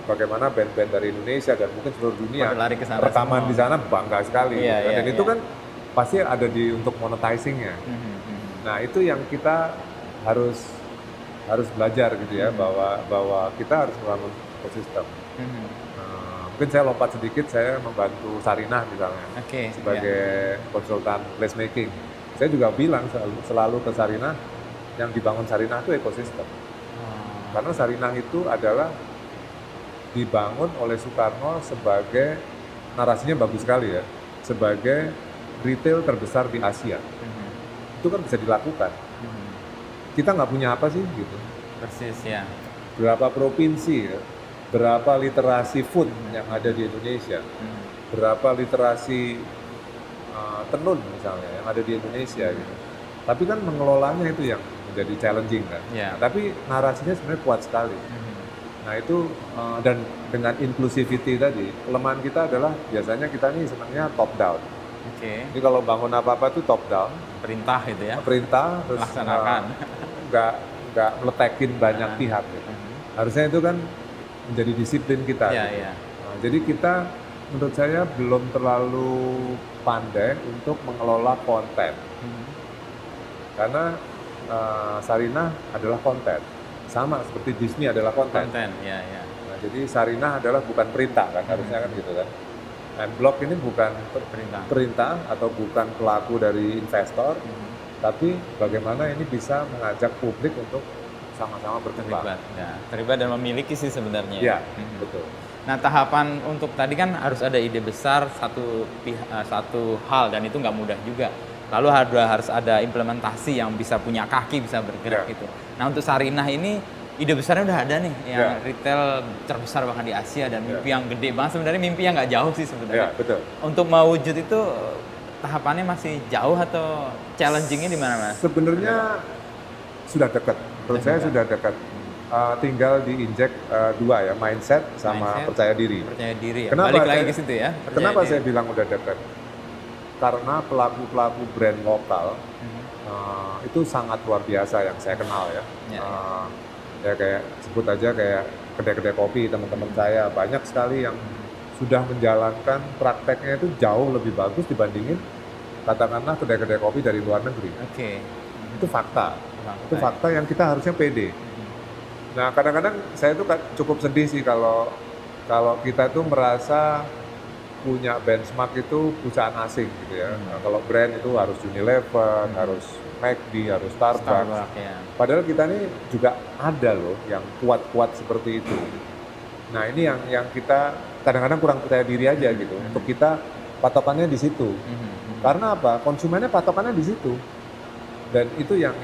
bagaimana band-band dari Indonesia dan mungkin seluruh dunia Pada lari ke sana rekaman semua. di sana bangga sekali. Iya, gitu kan. iya, Dan itu iya. kan pasti ada untuk monetizing-nya. Nah itu yang kita harus belajar gitu ya, bahwa kita harus membangun ekosistem. Mungkin saya lompat sedikit, saya membantu Sarinah misalnya Oke, sebagai konsultan placemaking. Saya juga bilang selalu ke Sarinah, yang dibangun Sarinah itu ekosistem. Karena Sarinah itu adalah dibangun oleh Soekarno sebagai, narasinya bagus sekali ya, sebagai retail terbesar di Asia. Itu kan bisa dilakukan. Kita nggak punya apa sih gitu. Persis ya. Berapa provinsi ya, berapa literasi food yang ada di Indonesia, berapa literasi tenun misalnya yang ada di Indonesia gitu. Tapi kan mengelolanya itu yang menjadi challenging kan. Ya. Nah, tapi narasinya sebenarnya kuat sekali. Nah itu dan dengan inclusivity tadi, kelemahan kita adalah biasanya kita nih senangnya top down. Oke. Jadi kalau bangun apa-apa tuh top down, Perintah gitu ya. perintah terus Laksanakan. nggak meletekin banyak pihak gitu. Harusnya itu kan menjadi disiplin kita. Iya, gitu. iya. Nah, jadi kita menurut saya belum terlalu pandai untuk mengelola konten. Karena Sarinah adalah konten. Sama seperti Disney adalah konten. Konten, ya, ya. Nah, jadi Sarinah adalah bukan perintah kan, harusnya kan gitu kan. M-Block ini bukan perintah atau bukan pelaku dari investor, tapi bagaimana ini bisa mengajak publik untuk sama-sama berkembang. Terlibat, ya. Terlibat dan memiliki sih sebenarnya. Iya, betul. Nah, tahapan untuk tadi kan harus ada ide besar satu hal, dan itu nggak mudah juga. Lalu harus ada implementasi yang bisa punya kaki, bisa bergerak gitu. Nah, untuk Sarinah ini ide besarnya udah ada nih, yang retail terbesar bahkan di Asia, dan mimpi yang gede banget sebenarnya, mimpi yang nggak jauh sih sebenarnya. Iya, betul. Untuk mewujud itu tahapannya masih jauh atau challenging-nya di mana, Mas? Sebenarnya sudah dekat. Menurut saya sudah dekat. Tinggal diinjek dua ya, mindset sama percaya diri. Percaya diri ya. Kenapa Balik lagi ke situ ya. Kenapa saya bilang udah dekat? Karena pelaku-pelaku brand lokal itu sangat luar biasa yang saya kenal ya. Ya kayak sebut aja kayak kedai-kedai kopi teman-teman saya, banyak sekali yang sudah menjalankan prakteknya itu jauh lebih bagus dibandingin katakanlah kedai-kedai kopi dari luar negeri. Oke. Itu fakta. Itu fakta yang kita harusnya pede. Nah kadang-kadang saya tuh cukup sedih sih kalau kita tuh merasa punya benchmark itu perusahaan asing gitu ya. Nah, kalau brand itu harus Unilever, harus McD, harus Starbucks. Ya. Padahal kita ini juga ada loh yang kuat-kuat seperti itu. Nah ini yang kita kadang-kadang kurang percaya diri aja gitu. Untuk kita patokannya di situ. Karena apa? Konsumennya patokannya di situ. Dan itu yang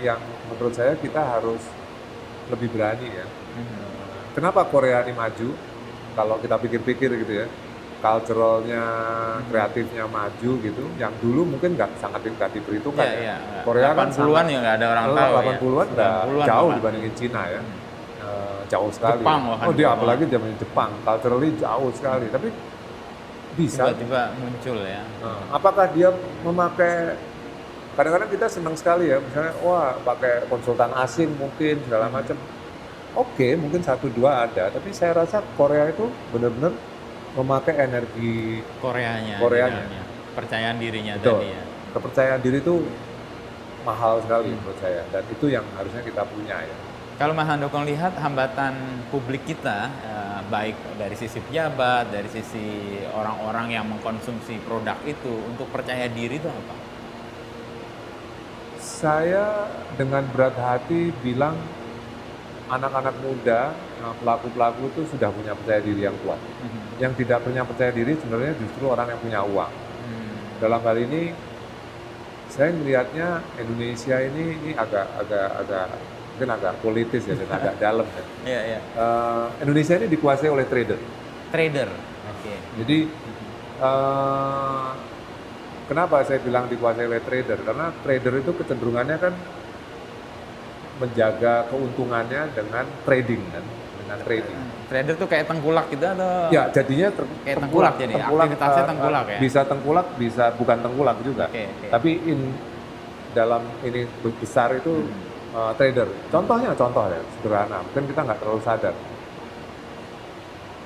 menurut saya kita harus lebih berani ya. Kenapa Korea ini maju? Kalau kita pikir-pikir gitu ya, culturalnya, kreatifnya maju gitu. Yang dulu mungkin sangat diperhitungkan ya. Korea kan 80-an ya nggak ada orang tahu 80-an ya. jauh dibandingin Cina ya. Jauh sekali. Jepang, dia apalagi zaman Jepang, culturally jauh sekali. Tapi bisa. Tiba-tiba muncul ya. Apakah dia memakai, kadang-kadang kita senang sekali ya, misalnya wah pakai konsultan asing mungkin segala macam. Oke, mungkin 1-2 ada, tapi saya rasa Korea itu benar-benar memakai energi Koreanya. Percayaan dirinya. Betul. Tadi ya. Kepercayaan diri itu mahal sekali menurut saya, dan itu yang harusnya kita punya ya. Kalau Mas Handoko lihat hambatan publik kita, baik dari sisi pejabat, dari sisi orang-orang yang mengkonsumsi produk itu, untuk percaya diri itu apa? Saya dengan berat hati bilang anak-anak muda, pelaku-pelaku itu sudah punya percaya diri yang kuat. Yang tidak punya percaya diri sebenarnya justru orang yang punya uang. Dalam hal ini saya melihatnya Indonesia ini agak politis ya, dan agak dalam ya. Indonesia ini dikuasai oleh trader. Trader, oke. Jadi kenapa saya bilang dikuasai oleh trader? Karena trader itu kecenderungannya kan menjaga keuntungannya dengan trading kan, dengan trading. Trader tuh kayak tengkulak gitu atau? Ya, jadinya kayak tengkulak jadi, aktivitasnya tengkulak ya? Bisa tengkulak, bisa bukan tengkulak juga. Oke. Tapi dalam ini besar itu trader. Contoh ya, sederhana. Mungkin kita nggak terlalu sadar.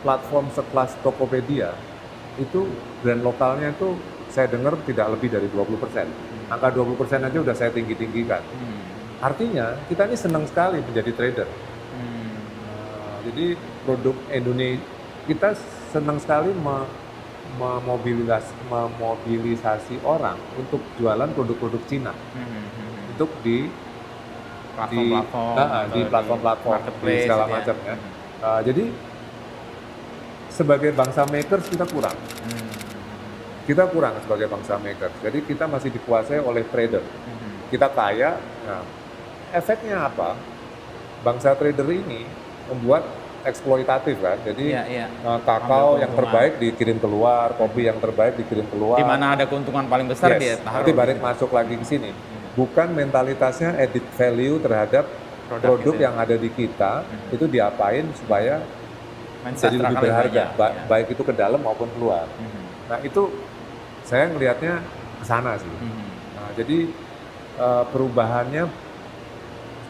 Platform sekelas Tokopedia, itu brand lokalnya itu saya dengar tidak lebih dari 20%. Angka 20% aja udah saya tinggi-tinggikan. Artinya, kita ini senang sekali menjadi trader. Jadi produk Indonesia, kita senang sekali memobilisasi orang untuk jualan produk-produk Cina. Untuk di platform-platform, di segala macam ya. Jadi sebagai bangsa makers kita kurang. Kita kurang sebagai bangsa makers. Jadi kita masih dikuasai oleh trader. Kita kaya. Nah, efeknya apa? Bangsa trader ini membuat eksploitatif kan. Jadi kakao yang terbaik dikirim keluar, kopi yang terbaik dikirim keluar. Di mana ada keuntungan paling besar dia taruh. Nanti balik masuk lagi ke sini. Bukan mentalitasnya added value terhadap produk yang ada di kita itu diapain supaya jadi lebih berharga, baik itu ke dalam maupun keluar. Nah itu saya ngelihatnya ke sana sih. Nah, jadi perubahannya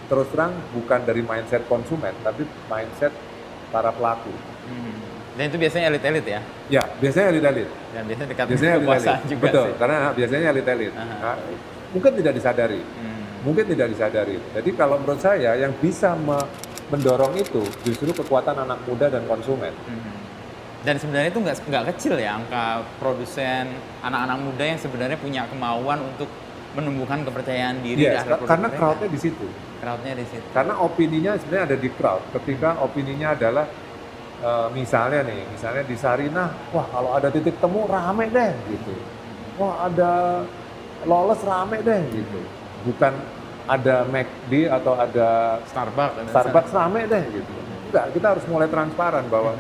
terus terang bukan dari mindset konsumen, tapi mindset para pelaku. Dan itu biasanya elit-elit ya? Ya, biasanya elit-elit. Dan biasanya dekat kekuasaan juga. Betul, sih. karena biasanya elit-elit. Nah, mungkin tidak disadari. Mungkin tidak disadari. Jadi kalau menurut saya yang bisa mendorong itu justru kekuatan anak muda dan konsumen. Dan sebenarnya itu nggak kecil ya angka produsen anak-anak muda yang sebenarnya punya kemauan untuk menumbuhkan kepercayaan diri. Karena crowd-nya di situ. Crowd-nya di situ. Karena opininya sebenarnya ada di crowd. Ketika opininya adalah misalnya di Sarinah, wah kalau ada titik temu rame deh gitu. Wah ada Lolos rame deh gitu. Bukan ada McD atau ada Starbucks rame deh gitu. Enggak, kita harus mulai transparan bahwa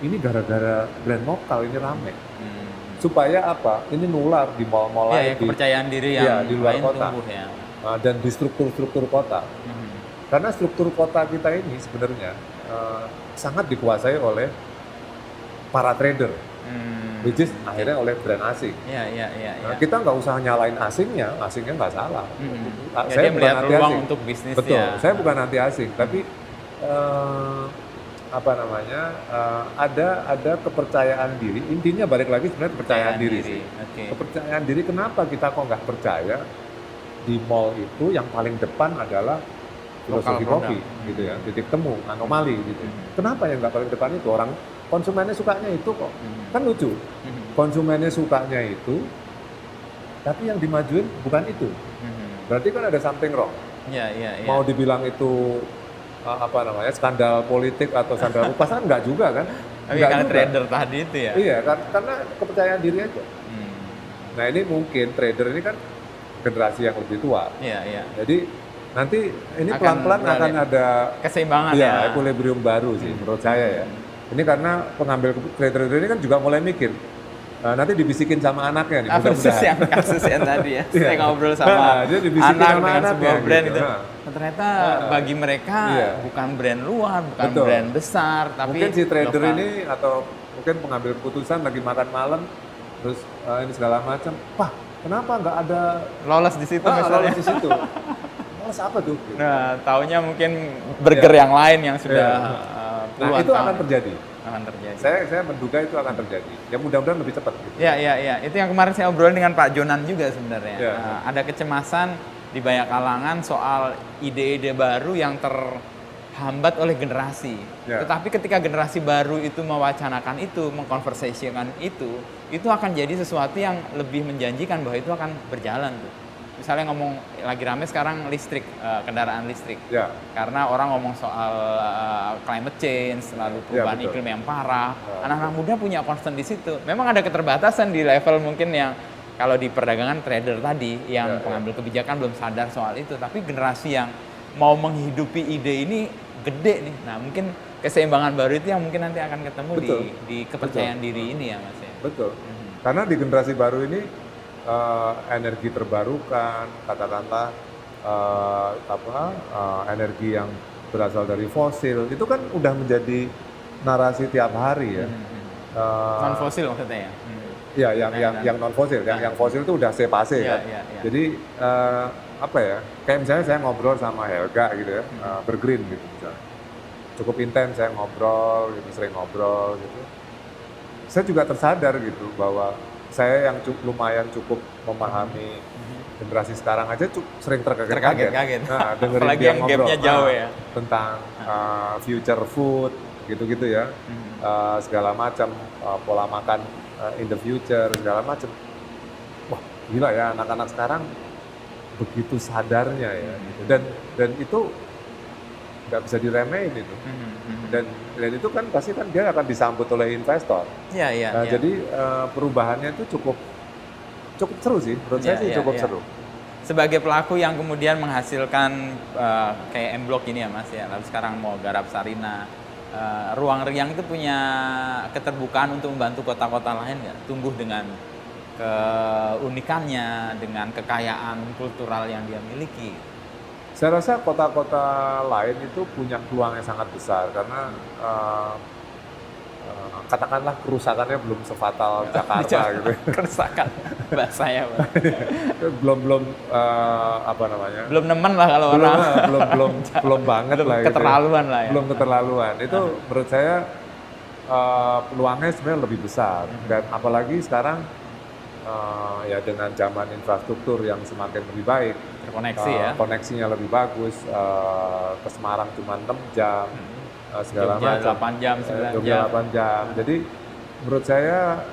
ini gara-gara brand lokal ini rame. Supaya apa? Ini nular di mall-mall lain, kepercayaan diri yang di luar lain kota. tumbuh ya. Dan di struktur-struktur kota. Karena struktur kota kita ini sebenarnya sangat dikuasai oleh para trader. Which is akhirnya oleh brand asing. Nah, kita nggak usah nyalain asingnya nggak salah. Dia Saya bukan melihat anti peluang asing. untuk bisnis. Betul, saya bukan anti asing, tapi ada kepercayaan diri. Intinya balik lagi sebenarnya kepercayaan diri. Kepercayaan diri, kenapa kita kok nggak percaya di mall itu yang paling depan adalah filosofi kopi, gitu ya, titik temu, anomali gitu. Kenapa yang nggak paling depan itu? Orang konsumennya sukanya itu kok. Kan lucu. Konsumennya sukanya itu, tapi yang dimajuin bukan itu. Berarti kan ada something wrong. Mau dibilang itu skandal politik atau skandal upas kan enggak juga kan? Tapi karena trader tadi itu ya? Iya, karena kepercayaan diri aja. Nah ini mungkin trader ini kan generasi yang lebih tua. Jadi nanti ini pelan-pelan akan ada keseimbangan ya. Equilibrium baru sih menurut saya ya. Ini karena pengambil trader ini kan juga mulai mikir. Nanti dibisikin sama anaknya nih, mudah-mudahan. Kasus yang tadi ya. Saya ngobrol sama dia anak sama dengan sebuah brand gitu. itu. Ternyata bagi mereka bukan brand luar, bukan brand besar, tapi mungkin si trader lokal. ini atau mungkin pengambil keputusan lagi makan malam, terus ini segala macam. Wah, kenapa nggak ada Lolos di situ misalnya? Lolos di situ. Lolos apa tuh? Nah, taunya mungkin burger yang lain yang sudah nah, itu akan terjadi. Saya menduga itu akan terjadi. Ya mudah-mudahan lebih cepat. Gitu. Ya. Itu yang kemarin saya obrolin dengan Pak Jonan juga sebenarnya. Ada kecemasan di banyak kalangan soal ide-ide baru yang terhambat oleh generasi. Tetapi ketika generasi baru itu mewacanakan itu, mengkonversasikan itu akan jadi sesuatu yang lebih menjanjikan bahwa itu akan berjalan tuh. Misalnya ngomong lagi rame sekarang listrik, kendaraan listrik. Karena orang ngomong soal climate change, lalu perubahan iklim yang parah. Anak-anak muda punya concern di situ. Memang ada keterbatasan di level mungkin yang kalau di perdagangan trader tadi yang pengambil kebijakan belum sadar soal itu. Tapi generasi yang mau menghidupi ide ini gede nih. Nah mungkin keseimbangan baru itu yang mungkin nanti akan ketemu di kepercayaan diri ini ya Mas ya. Betul. Karena di generasi baru ini energi terbarukan, katakanlah energi yang berasal dari fosil, itu kan udah menjadi narasi tiap hari ya. Non fosil maksudnya ya. Ya, yang non fosil, yang fosil itu udah sepase kan. Iya. Jadi apa ya? Kayak misalnya saya ngobrol sama Helga gitu ya, Bergreen gitu misalnya. Cukup intens saya ngobrol, gitu, sering ngobrol gitu. Saya juga tersadar gitu bahwa saya yang lumayan cukup memahami generasi sekarang aja sering terkaget-kaget. Nah, dengerin Apalagi dia yang ngobrol gapnya jauh ya. tentang future food gitu-gitu ya, segala macam pola makan in the future segala macam. Wah gila ya anak-anak sekarang begitu sadarnya ya. Gitu. Dan itu nggak bisa diremehin itu. Dan itu kan pasti kan dia akan disambut oleh investor. Iya. Jadi perubahannya itu cukup seru sih, menurut saya sih cukup seru. Sebagai pelaku yang kemudian menghasilkan kayak M-Block ini ya Mas ya, lalu sekarang mau garap Sarina, Ruang Riang itu punya keterbukaan untuk membantu kota-kota lain nggak tumbuh dengan keunikannya, dengan kekayaan kultural yang dia miliki? Saya rasa kota-kota lain itu punya peluang yang sangat besar karena katakanlah kerusakannya belum sefatal Jakarta gitu. Kerusakan bahasanya Pak. belum apa namanya? Belum nemen lah kalau orang. belum banget lah. Keterlaluan lah ya. Belum keterlaluan. Itu menurut saya peluangnya sebenarnya lebih besar dan apalagi sekarang ya dengan zaman infrastruktur yang semakin lebih baik, terkoneksi ya. Koneksinya lebih bagus, ke Semarang cuma 6 jam. Segala Jogja macam. 8 jam, 9 jam. 8 jam. Jadi menurut saya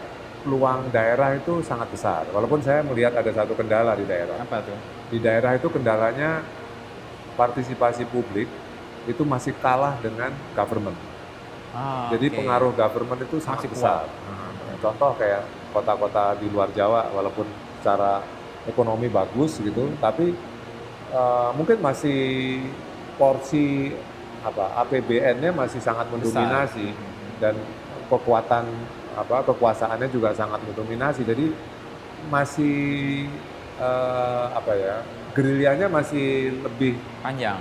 peluang daerah itu sangat besar. Walaupun saya melihat ada satu kendala di daerah. Apa tuh? Di daerah itu kendalanya partisipasi publik itu masih kalah dengan government. Jadi pengaruh government itu sangat besar. Contoh kayak kota-kota di luar Jawa, walaupun secara ekonomi bagus gitu, tapi mungkin masih porsi APBN-nya masih sangat mendominasi dan kekuasaannya juga sangat mendominasi. Jadi masih gerilyanya masih lebih panjang,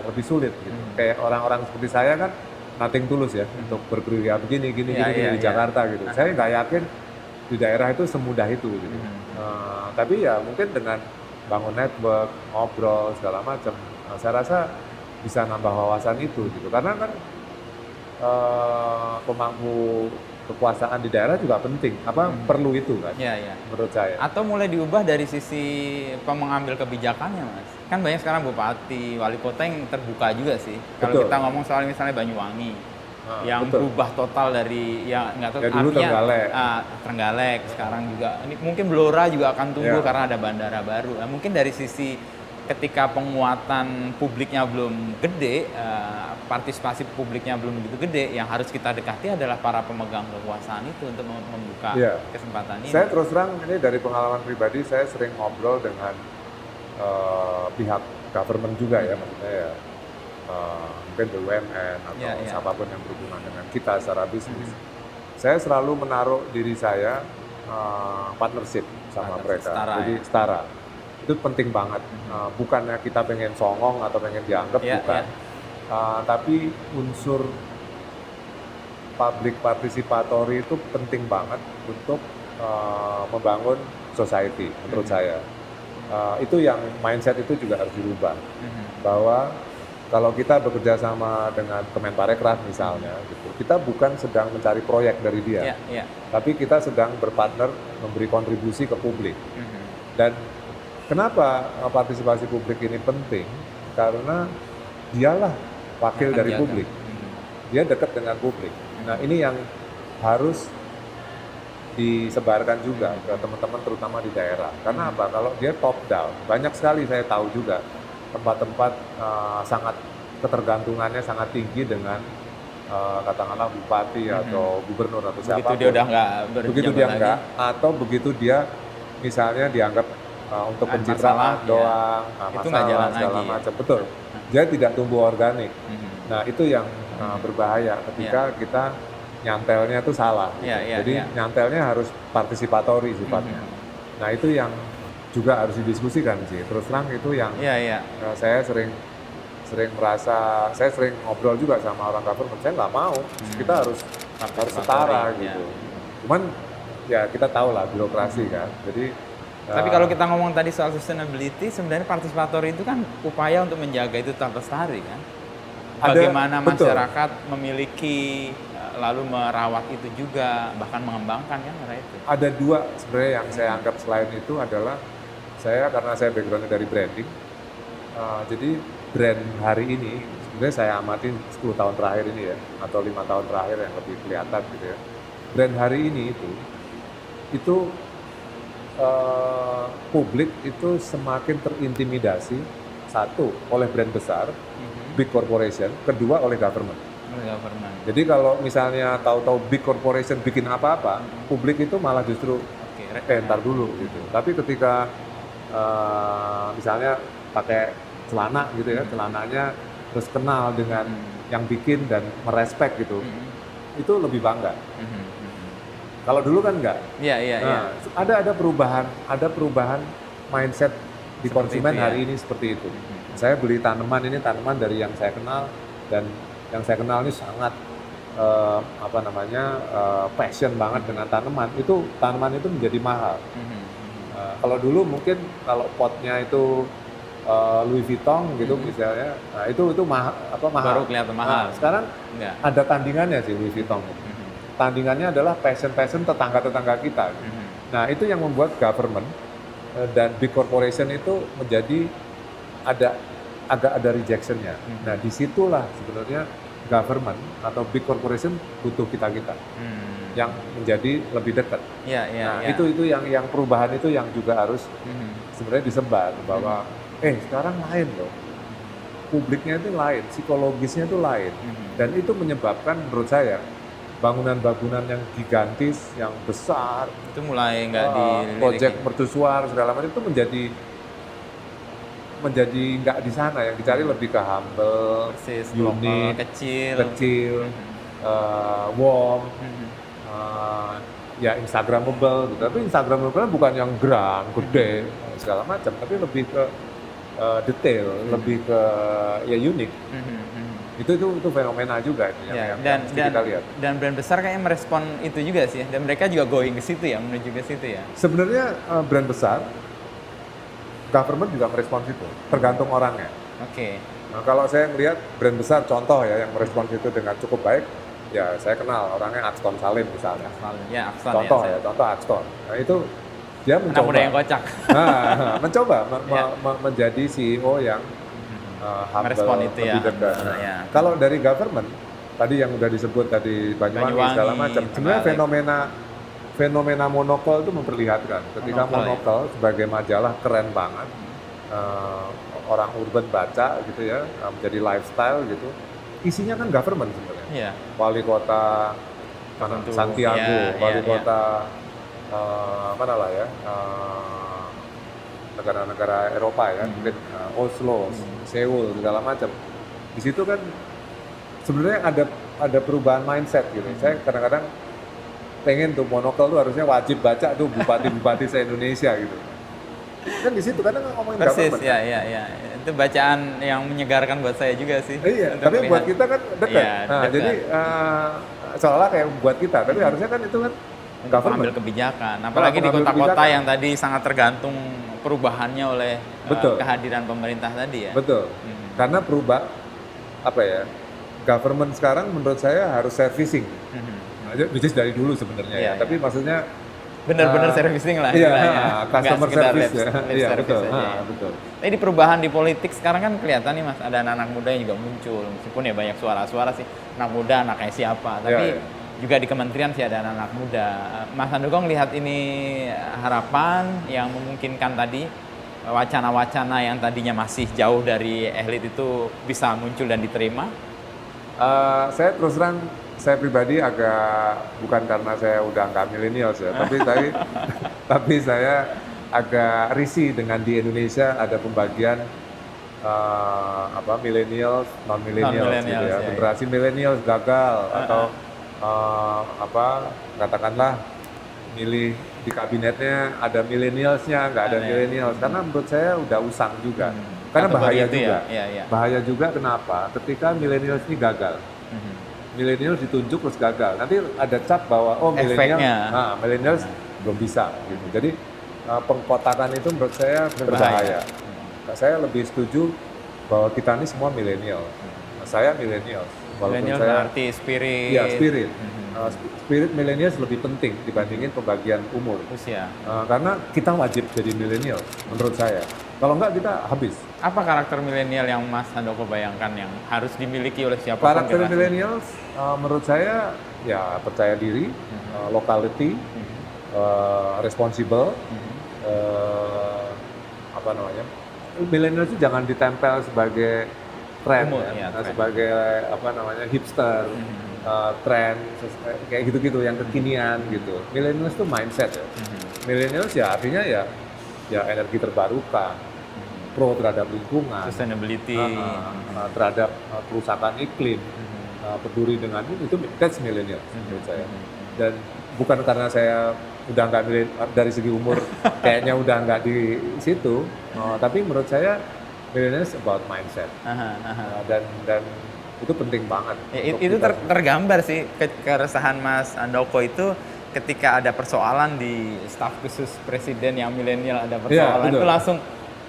lebih sulit gitu. Kayak orang-orang seperti saya kan nothing tulus ya untuk bergerilya begini di Jakarta gitu. Saya nggak yakin di daerah itu semudah itu gitu. Tapi ya mungkin dengan bangun network, ngobrol segala macam, saya rasa bisa nambah wawasan itu gitu. Karena kan pemangku kekuasaan di daerah juga penting, perlu itu kan, menurut saya. Atau mulai diubah dari sisi pengambil kebijakannya Mas. Kan banyak sekarang bupati, wali kota yang terbuka juga sih. Kalau kita ngomong soal misalnya Banyuwangi, yang berubah total dari nggak tahu dulu Trenggalek, sekarang juga ini mungkin Blora juga akan tumbuh karena ada bandara baru. Nah, mungkin dari sisi ketika penguatan publiknya belum gede, partisipasi publiknya belum begitu gede, yang harus kita dekati adalah para pemegang kekuasaan itu untuk membuka kesempatan ini. Saya terus terang ini dari pengalaman pribadi, saya sering ngobrol dengan pihak government juga ya, maksudnya ya mungkin BUMN atau siapapun yang berhubungan dengan kita secara bisnis. Saya selalu menaruh diri saya partnership sama mereka, jadi setara. Itu penting banget, bukannya kita pengen songong atau pengen dianggap, bukan. Tapi unsur public participatory itu penting banget untuk membangun society, menurut saya. Itu yang mindset itu juga harus dirubah, bahwa kalau kita bekerja sama dengan Kemenparekraf misalnya, gitu, kita bukan sedang mencari proyek dari dia, tapi kita sedang berpartner memberi kontribusi ke publik. Dan kenapa partisipasi publik ini penting? Karena dialah wakil dari publik. Dia dekat dengan publik. Nah, ini yang harus disebarkan juga ke teman-teman terutama di daerah. Karena apa? Kalau dia top down, banyak sekali saya tahu juga tempat-tempat sangat ketergantungannya sangat tinggi dengan katakanlah bupati atau gubernur atau siapa. Begitu dia udah nggak begitu dia enggak, atau begitu dia misalnya dianggap untuk pencitraan doang, masalah segala macam. Betul. Dia tidak tumbuh organik. Nah, itu yang berbahaya ketika kita nyantelnya tuh salah. Gitu. Iya, iya, Jadi iya. nyantelnya harus partisipatori sifatnya. Nah itu yang juga harus didiskusikan sih. Terus terang itu yang Iya, iya. saya sering merasa, saya sering ngobrol juga sama orang government, saya nggak mau, kita harus setara Partisipatori, gitu. ya. Cuman ya kita tahu lah birokrasi kan, jadi Tapi kalau kita ngomong tadi soal sustainability, sebenarnya partisipatori itu kan upaya untuk menjaga itu tetap lestari kan. Bagaimana betul. masyarakat memiliki lalu merawat itu juga, bahkan mengembangkan kan karena itu. Ada dua sebenarnya yang saya anggap selain itu adalah karena saya backgroundnya dari branding, jadi brand hari ini sebenarnya saya amati 10 tahun terakhir ini ya, atau 5 tahun terakhir yang lebih kelihatan gitu ya. Brand hari ini itu publik itu semakin terintimidasi, satu oleh brand besar, big corporation, kedua oleh government. Jadi kalau misalnya tahu-tahu big corporation bikin apa-apa, publik itu malah justru ntar dulu gitu. Tapi ketika misalnya pakai celana gitu ya, celananya terus kenal dengan yang bikin dan merespek gitu, itu lebih bangga. Kalau dulu kan enggak. Iya, iya, iya. Ada perubahan mindset di Seperti konsumen itu, hari ya. ini seperti itu. Saya beli tanaman dari yang saya kenal, dan yang saya kenal ini sangat passion banget dengan tanaman. Tanaman itu menjadi mahal. Kalau dulu mungkin kalau potnya itu Louis Vuitton gitu misalnya, nah itu mahal. Baru kelihatan mahal. Nah, sekarang ada tandingannya sih Louis Vuitton. Tandingannya adalah passion tetangga-tetangga kita. Nah itu yang membuat government dan big corporation itu menjadi agak ada rejectionnya. Nah disitulah sebenarnya government atau big corporation butuh kita yang menjadi lebih dekat. Nah itu yang perubahan itu yang juga harus sebenarnya disebar bahwa sekarang lain loh, publiknya itu lain, psikologisnya itu lain, dan itu menyebabkan menurut saya bangunan-bangunan yang gigantis, yang besar, itu mulai nggak proyek mercusuar segala macam itu menjadi nggak di sana, yang dicari lebih ke humble, unik, kecil, warm, ya Instagramable gitu. Tapi Instagramable bukan yang grand, gede segala macam, tapi lebih ke detail, lebih ke ya unik. Itu fenomena juga itu yang kita lihat. Dan brand besar kayaknya merespon itu juga sih, dan mereka juga going ke situ ya, menuju ke situ ya. Sebenarnya brand besar, government juga merespon itu, tergantung orangnya. Oke. Nah, kalau saya melihat brand besar contoh ya yang merespon itu dengan cukup baik, ya saya kenal orangnya Axton Salim misalnya. Ya, Axton. Contoh ya, contoh Axton. Nah itu dia mencoba. Anak muda yang kocak. Mencoba menjadi CEO yang merespon itu lebih dekat. Kalau dari government tadi yang udah disebut tadi Banyuwangi segala macam, sebenarnya fenomena monokol itu memperlihatkan ketika monokol sebagai majalah keren banget, orang urban baca gitu ya, menjadi lifestyle gitu, isinya kan government sebenarnya. Wali kota Santiago, wali kota negara-negara Eropa ya, mungkin Oslo, Seoul segala macam. Di situ kan sebenarnya ada perubahan mindset gitu. Saya kadang-kadang pengen tuh monokol tuh harusnya wajib baca tuh bupati-bupati se-Indonesia gitu. Kan di situ kadang ngomongin government. Persis, ya. Itu bacaan yang menyegarkan buat saya juga sih. Iya, tapi buat kita kan dekat. Nah, jadi seolah kayak buat kita, tapi harusnya kan itu kan government. Mengambil kebijakan, apalagi di kota-kota yang tadi sangat tergantung perubahannya oleh kehadiran pemerintah tadi ya. Betul. Karena government sekarang menurut saya harus servicing. Which is dari dulu sebenarnya ya. Tapi maksudnya benar-benar servicing lah. Customer service ya. Iya, betul. Tapi di perubahan di politik sekarang kan kelihatan nih Mas, ada anak-anak muda yang juga muncul. Meskipun ya banyak suara-suara sih, anak muda, anaknya siapa. Tapi juga di kementerian sih ada anak-anak muda. Mas Handoko lihat ini harapan yang memungkinkan tadi wacana-wacana yang tadinya masih jauh dari elit itu bisa muncul dan diterima? Saya terus terang, saya pribadi agak, bukan karena saya udah nggak milenials ya, tapi saya agak risih dengan di Indonesia ada pembagian millennials, non millennials gitu ya. Generasi millennials gagal atau katakanlah milih di kabinetnya ada milenialsnya, nggak ada Ada ya. milenials, karena menurut saya udah usang juga. Karena Kategori bahaya itu juga. ya? Iya, iya. Bahaya juga kenapa? Ketika milenials ini gagal. Milenials ditunjuk terus gagal. Nanti ada cap bahwa oh milenial, Efeknya. milenials belum bisa gitu. Jadi pengkotakan itu menurut saya berbahaya. Nah, saya lebih setuju bahwa kita ini semua milenial. Nah, saya milenial. Walaupun Milenial saya berarti spirit. ya spirit. Spirit milenials lebih penting dibandingin pembagian umur. Usia. Karena kita wajib jadi milenial menurut saya. Kalau enggak kita habis. Apa karakter milenial yang Mas Handoko bayangkan yang harus dimiliki oleh siapapun? Karakter generasi? millennials menurut saya ya percaya diri, locality, responsible, apa namanya? Millennials itu jangan ditempel sebagai tren, Umur, ya, ya, tren. sebagai apa namanya hipster, tren kayak gitu-gitu yang kekinian gitu. Millennials itu mindset ya. Millennials ya artinya ya energi terbarukan, pro terhadap lingkungan, Sustainability. terhadap kerusakan iklim, peduli dengan itu that's millennial menurut saya. Dan bukan karena saya udah nggak dari segi umur kayaknya udah nggak di situ, tapi menurut saya millennials about mindset. Dan itu penting banget. Ya, untuk itu kita. tergambar sih keresahan Mas Handoko itu ketika ada persoalan di staf khusus presiden yang milenial ada persoalan betul. itu langsung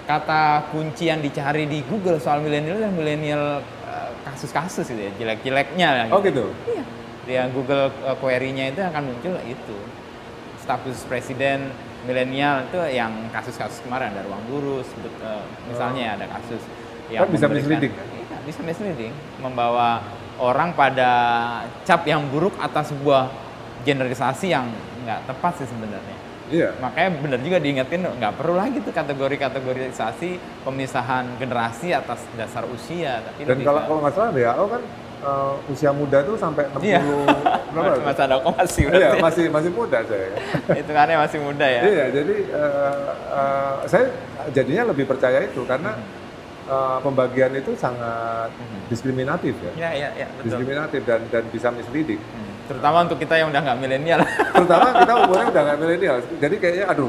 kata kunci yang dicari di Google soal milenial dan milenial kasus-kasus gitu ya, jelek-jeleknya. Oh gitu? Iya. Dia Google query-nya itu akan muncul itu. Staf khusus presiden milenial itu yang kasus-kasus kemarin ada ruang guru, misalnya ada kasus yang Kan bisa memberikan- misleading, Iya, bisa misleading, membawa orang pada cap yang buruk atas sebuah generalisasi yang nggak tepat sih sebenarnya. Iya. Makanya benar juga diingetin nggak perlu lagi tuh kategorisasi pemisahan generasi atas dasar usia. Tapi Dan lebih kalau nggak salah WHO kan usia muda tuh sampai 60 Iya. berapa? Mas Handoko masih Iya, berarti. masih muda saya. Hitungannya masih muda ya. Iya, jadi saya jadinya lebih percaya itu karena pembagian itu sangat diskriminatif ya. Iya, betul. Diskriminatif dan bisa misleading. Terutama untuk kita yang udah nggak milenial. Terutama kita umurnya udah nggak milenial. Jadi kayaknya aduh,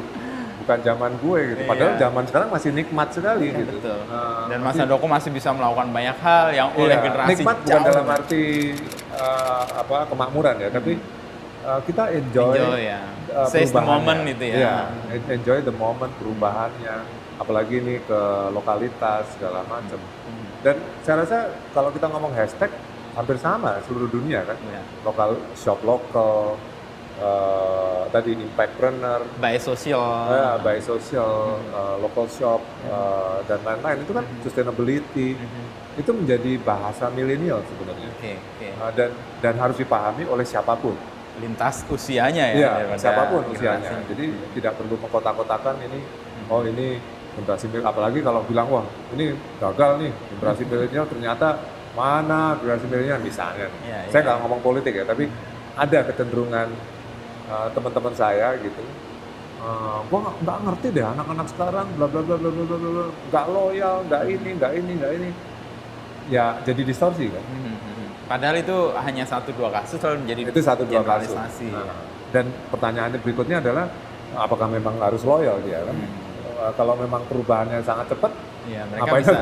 bukan zaman gue gitu. Padahal Iya. zaman sekarang masih nikmat sekali Iya, gitu. betul. Dan Mas masih- Handoko masih bisa melakukan banyak hal yang oleh Iya, generasi nikmat bukan jauh dalam arti kemakmuran ya, tapi kita enjoy, ya. Seize the perubahannya. moment itu ya. Iya, enjoy the moment perubahannya, apalagi ini ke lokalitas segala macam. Dan saya rasa kalau kita ngomong hashtag hampir sama seluruh dunia kan, Iya. lokal shop lokal, tadi impactpreneur, By sosial. by social, local shop dan lain-lain itu kan sustainability itu menjadi bahasa milenial sebenarnya. Oke. Dan harus dipahami oleh siapapun. Lintas usianya ya. Iya, daripada siapapun generasi. usianya. Jadi tidak perlu mengkotak-kotakan ini. Oh ini generasi milenial. Apalagi kalau bilang wah ini gagal nih generasi milenial, ternyata mana generasi milenial misalnya. Iya, Saya iya. nggak ngomong politik ya, tapi ada kecenderungan teman-teman saya gitu. Gua nggak ngerti deh anak-anak sekarang bla bla bla bla bla bla bla, nggak loyal, nggak ini. Ya jadi distorsi kan. Padahal itu hanya 1-2 kasus lalu menjadi Itu 1-2 kasus. generalisasi. Dan pertanyaan berikutnya adalah apakah memang harus loyal dia kan? Kalau memang perubahannya sangat cepat, Iya, mereka Ngapain bisa.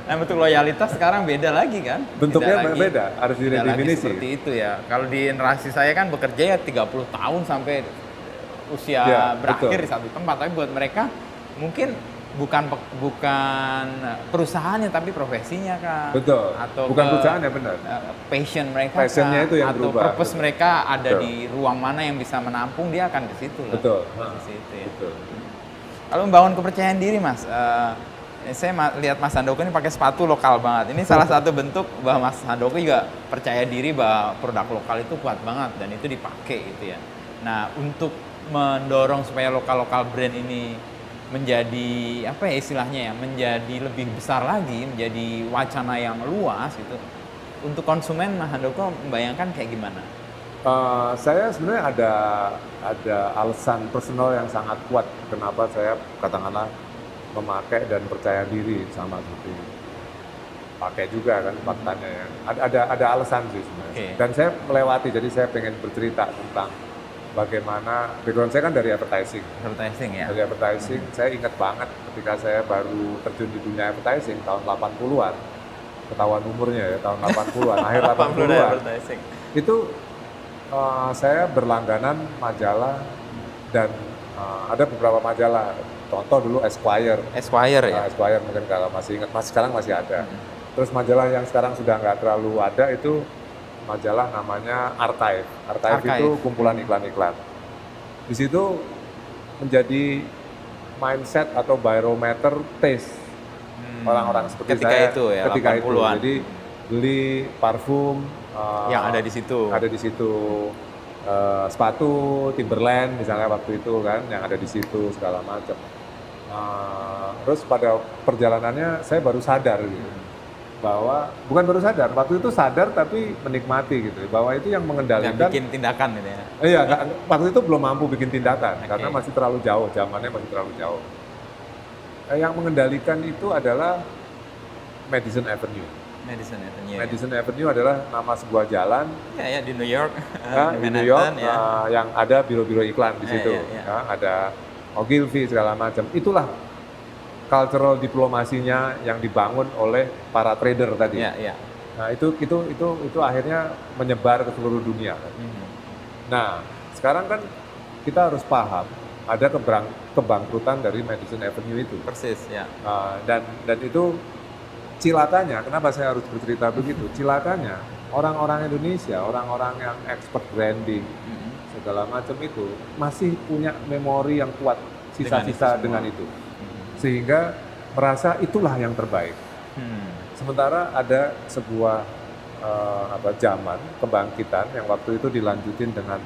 Nah, bentuk loyalitas sekarang beda lagi kan? bentuknya Tidak lagi- beda, harus tidak lagi didefinisi. seperti itu ya. Kalau di generasi saya kan bekerja ya 30 tahun sampai usia Ya, berakhir betul. di satu tempat. Tapi buat mereka mungkin bukan perusahaannya tapi profesinya kan. Betul. Atau Bukan perusahaan ya benar. Passion mereka Passionnya kah? itu yang atau berubah, purpose betul. mereka ada Betul. di ruang mana yang bisa menampung dia akan ke situ lah. Betul. Ke situ ya. Betul. Kalau membangun kepercayaan diri, Mas, saya lihat Mas Handoko ini pakai sepatu lokal banget. Ini salah satu bentuk bahwa Mas Handoko juga percaya diri bahwa produk lokal itu kuat banget dan itu dipakai gitu ya. Nah, untuk mendorong supaya lokal-lokal brand ini menjadi apa ya istilahnya ya, menjadi lebih besar lagi, menjadi wacana yang luas gitu. Untuk konsumen, Mas Handoko membayangkan kayak gimana? Saya sebenarnya ada alasan personal yang sangat kuat kenapa saya katakanlah memakai dan percaya diri sama seperti pakai juga kan faktanya ya. Ada alasan sih sebenarnya. Oke. Dan saya melewati, jadi saya pengen bercerita tentang bagaimana background saya kan dari advertising. Advertising ya. Dari advertising, saya ingat banget ketika saya baru terjun di dunia advertising tahun 80-an. Ketahuan umurnya ya, tahun 80-an, akhir 80-an. Advertising. Itu saya berlangganan majalah dan ada beberapa majalah. Contoh dulu Esquire. Esquire ya. Esquire mungkin kalau masih ingat, sekarang masih ada. Terus majalah yang sekarang sudah nggak terlalu ada itu majalah namanya Archive. Archive itu kumpulan iklan-iklan. Di situ menjadi mindset atau barometer taste orang-orang seperti ketika saya itu ya, ketika 80-an. itu. Jadi beli parfum yang ada di situ. Ada di situ sepatu Timberland misalnya waktu itu kan yang ada di situ segala macam. Terus pada perjalanannya saya baru sadar gitu. Bahwa bukan baru sadar, waktu itu sadar tapi menikmati gitu, bahwa itu yang mengendalikan. Yang bikin tindakan gitu ya. Iya, waktu itu belum mampu bikin tindakan karena Oke. masih terlalu jauh, zamannya masih terlalu jauh. Yang mengendalikan itu adalah Madison Avenue. Madison Avenue. Madison Avenue adalah nama sebuah jalan Ya, di New York. di New York ya. yang ada biro-biro iklan di situ, ya. ya, ada Ogilvy segala macam. Itulah cultural diplomasinya yang dibangun oleh para trader tadi. Ya, ya. Nah itu akhirnya menyebar ke seluruh dunia. Nah sekarang kan kita harus paham ada kebangkrutan dari Madison Avenue itu. Persis ya. Dan itu cilakanya, kenapa saya harus bercerita begitu? Cilakanya orang-orang Indonesia, orang-orang yang expert branding segala macam itu masih punya memori yang kuat, sisa-sisa dengan itu. Sehingga merasa itulah yang terbaik. Sementara ada sebuah zaman kebangkitan yang waktu itu dilanjutin dengan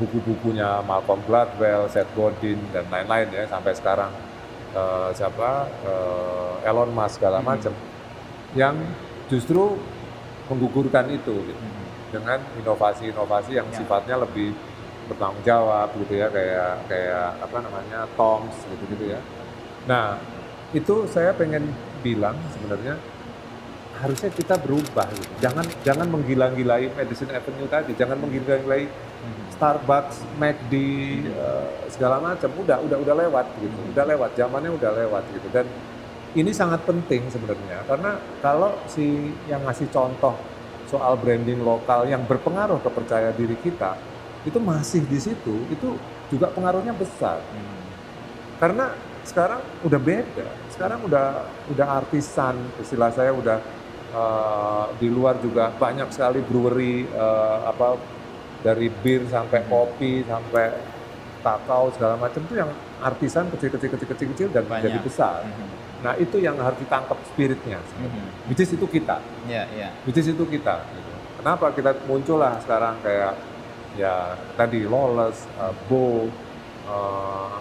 buku-bukunya Malcolm Gladwell, Seth Godin dan lain-lain ya sampai sekarang Elon Musk segala macam yang justru menggugurkan itu gitu, dengan inovasi-inovasi yang sifatnya lebih bertanggung jawab gitu ya kayak apa namanya Toms gitu ya. Nah, itu saya pengen bilang sebenarnya harusnya kita berubah gitu. Jangan menggila-gilai Madison Avenue tadi, jangan menggila-gilai Starbucks, McD, segala macam. Udah lewat gitu. Udah lewat, zamannya udah lewat gitu. Dan ini sangat penting sebenarnya karena kalau si yang ngasih contoh soal branding lokal yang berpengaruh ke percaya diri kita itu masih di situ, itu juga pengaruhnya besar. Karena sekarang udah beda, sekarang udah artisan, istilah saya udah di luar juga banyak sekali brewery dari bir sampai kopi sampai kakao segala macam itu yang artisan kecil dan menjadi besar. Nah itu yang harus ditangkap spiritnya, which is itu kita, which is itu kita. Gitu. Kenapa kita muncul lah sekarang kayak ya tadi Lawless, Bo,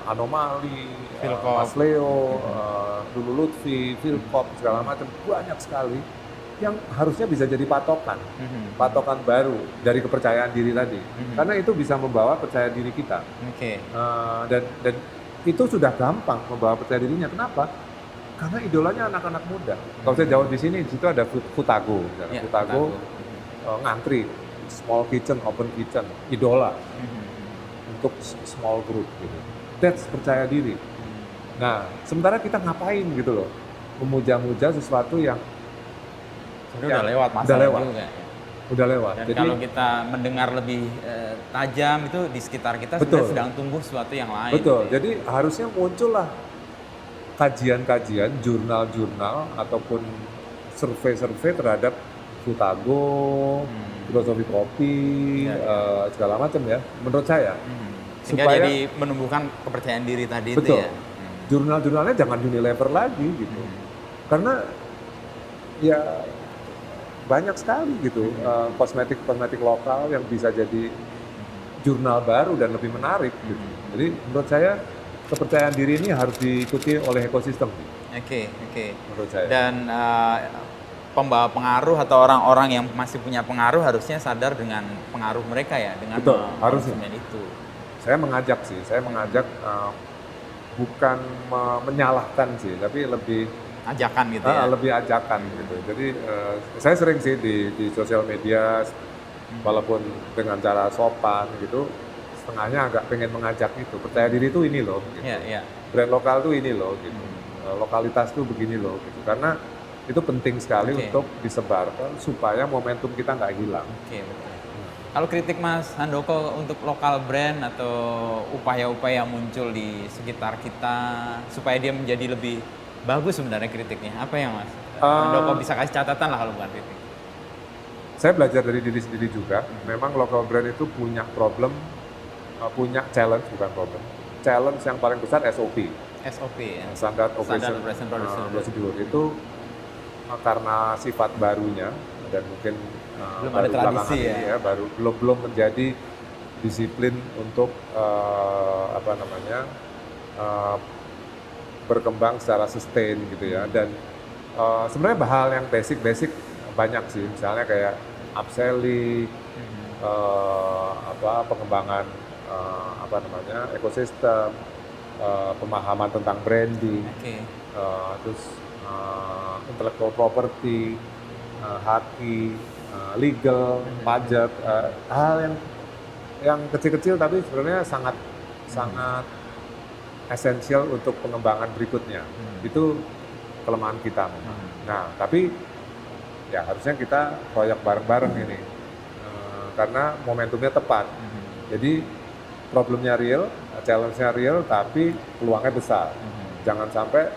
Anomali, Mas Leo, Lulu Lutfi, Philpop segala macam banyak sekali yang harusnya bisa jadi patokan baru dari kepercayaan diri tadi, karena itu bisa membawa percaya diri kita. Dan itu sudah gampang membawa percaya dirinya. Kenapa? Karena idolanya anak-anak muda. Kalau saya jauh di sini, di situ ada Futago, Futago ngantri, small kitchen, open kitchen, idola. Untuk small group gitu. That's percaya diri. Nah, sementara kita ngapain gitu loh, memuja-muja sesuatu yang udah lewat masa juga. Udah lewat. Dan jadi, kalau kita mendengar lebih tajam itu di sekitar kita sebenarnya sedang tumbuh sesuatu yang lain. Betul. Gitu. Jadi harusnya muncullah kajian-kajian, jurnal-jurnal ataupun survei-survei terhadap Futago, filosofi kopi, segala macam ya. Menurut saya. Sehingga supaya jadi menumbuhkan kepercayaan diri tadi betul, itu ya. Jurnal-jurnalnya jangan Unilever lagi gitu. Karena ya banyak sekali gitu kosmetik lokal yang bisa jadi jurnal baru dan lebih menarik gitu. Jadi menurut saya kepercayaan diri ini harus diikuti oleh ekosistem. Oke. Menurut saya. Dan pembawa pengaruh atau orang-orang yang masih punya pengaruh harusnya sadar dengan pengaruh mereka ya, dengan harusnya itu. Saya mengajak bukan menyalahkan sih, tapi lebih ajakan gitu ya. Lebih ajakan gitu. Jadi saya sering sih di sosial media, walaupun dengan cara sopan gitu, setengahnya agak pengen mengajak itu. Percaya diri itu ini loh, gitu. Iya, iya. Brand lokal tuh ini loh, gitu. Lokalitas tuh begini loh, gitu. Karena itu penting sekali untuk disebarkan supaya momentum kita nggak hilang. Oke, betul. Kalau kritik Mas Handoko untuk lokal brand atau upaya-upaya yang muncul di sekitar kita supaya dia menjadi lebih bagus sebenarnya kritiknya, apa yang Mas Handoko bisa kasih catatan lah kalau bukan kritik? Saya belajar dari diri sendiri juga. Memang local brand itu punya problem, punya challenge, bukan problem. Challenge yang paling besar SOP. SOP ya. Standard Operation Procedure itu karena sifat barunya dan mungkin belum ada tradisi ya, belum menjadi disiplin untuk berkembang secara sustain gitu ya. Dan sebenarnya hal yang basic banyak sih, misalnya kayak upselling, pengembangan ekosistem, pemahaman tentang branding, terus intellectual property, haki, legal, pajak, hal yang kecil-kecil tapi sebenarnya sangat esensial untuk pengembangan berikutnya. Itu kelemahan kita memang. Nah, tapi ya harusnya kita proyek bareng-bareng ini karena momentumnya tepat. Jadi problemnya real, challenge-nya real, tapi peluangnya besar. Jangan sampai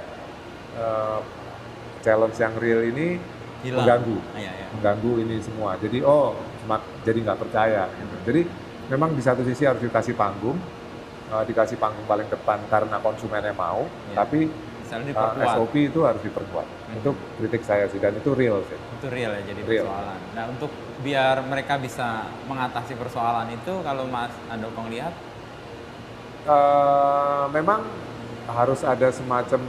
challenge yang real ini mengganggu ini semua. Jadi jadi nggak percaya. Gitu. Jadi memang di satu sisi harus dikasih panggung paling depan karena konsumennya mau, tapi SOP itu harus diperkuat. Itu kritik saya sih, dan itu real sih. Itu real ya, jadi persoalan. Nah, untuk biar mereka bisa mengatasi persoalan itu, kalau Mas Handoko lihat, memang harus ada semacam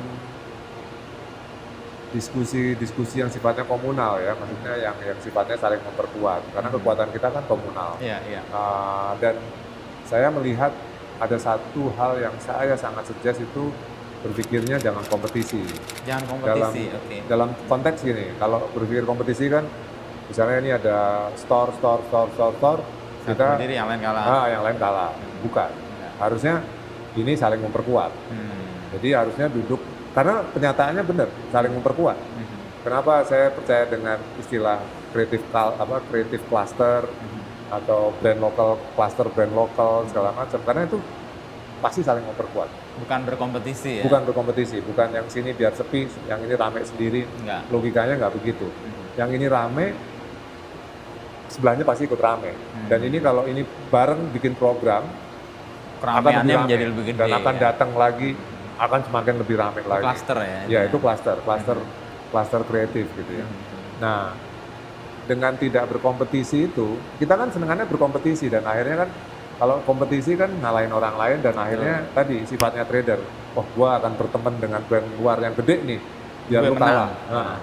diskusi yang sifatnya komunal ya, maksudnya yang sifatnya saling memperkuat, karena kekuatan kita kan komunal. Dan saya melihat ada satu hal yang saya sangat suggest itu berpikirnya jangan kompetisi. Dalam konteks gini, kalau berpikir kompetisi kan, misalnya ini ada store, kita berdiri, yang lain kalah. Bukan. Harusnya ini saling memperkuat. Jadi harusnya duduk. Karena penyataannya benar, saling memperkuat. Kenapa saya percaya dengan istilah kreatif cluster atau brand lokal cluster, brand lokal segala macam? Karena itu pasti saling memperkuat. Bukan berkompetisi ya? Bukan berkompetisi, bukan yang sini biar sepi, yang ini rame sendiri. Enggak. Logikanya nggak begitu. Yang ini rame, sebelahnya pasti ikut rame. Dan ini kalau ini bareng bikin program, keramaiannya menjadi lebih gede. Dan akan datang lagi, akan semakin lebih ramai lagi. Cluster ya? Ya, itu cluster kreatif gitu ya. Nah, dengan tidak berkompetisi itu, kita kan senengannya berkompetisi, dan akhirnya kan kalau kompetisi kan ngalahin orang lain, dan akhirnya tadi sifatnya trader. Oh, gua akan berteman dengan brand luar yang gede nih, biar lu kalah,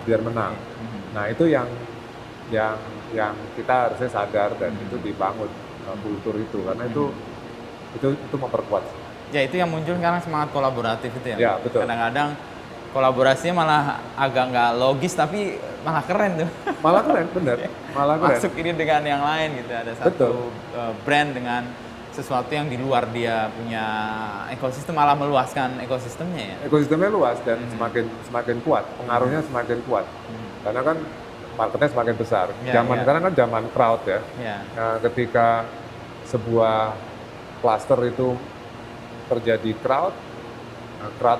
biar menang. Nah, itu yang kita harusnya sadar, dan itu dibangun kultur itu, karena itu memperkuat. Ya, itu yang muncul sekarang, semangat kolaboratif itu ya. Ya, betul. Kadang-kadang kolaborasinya malah agak nggak logis, tapi malah keren tuh. Malah keren, bener. Malah keren. Masuk ini dengan yang lain gitu. Ada satu brand dengan sesuatu yang di luar dia punya ekosistem, malah meluaskan ekosistemnya ya. Ekosistemnya luas dan semakin kuat, pengaruhnya semakin kuat. Karena kan marketnya semakin besar. Sekarang kan zaman crowd ya. Nah, ketika sebuah cluster itu terjadi crowd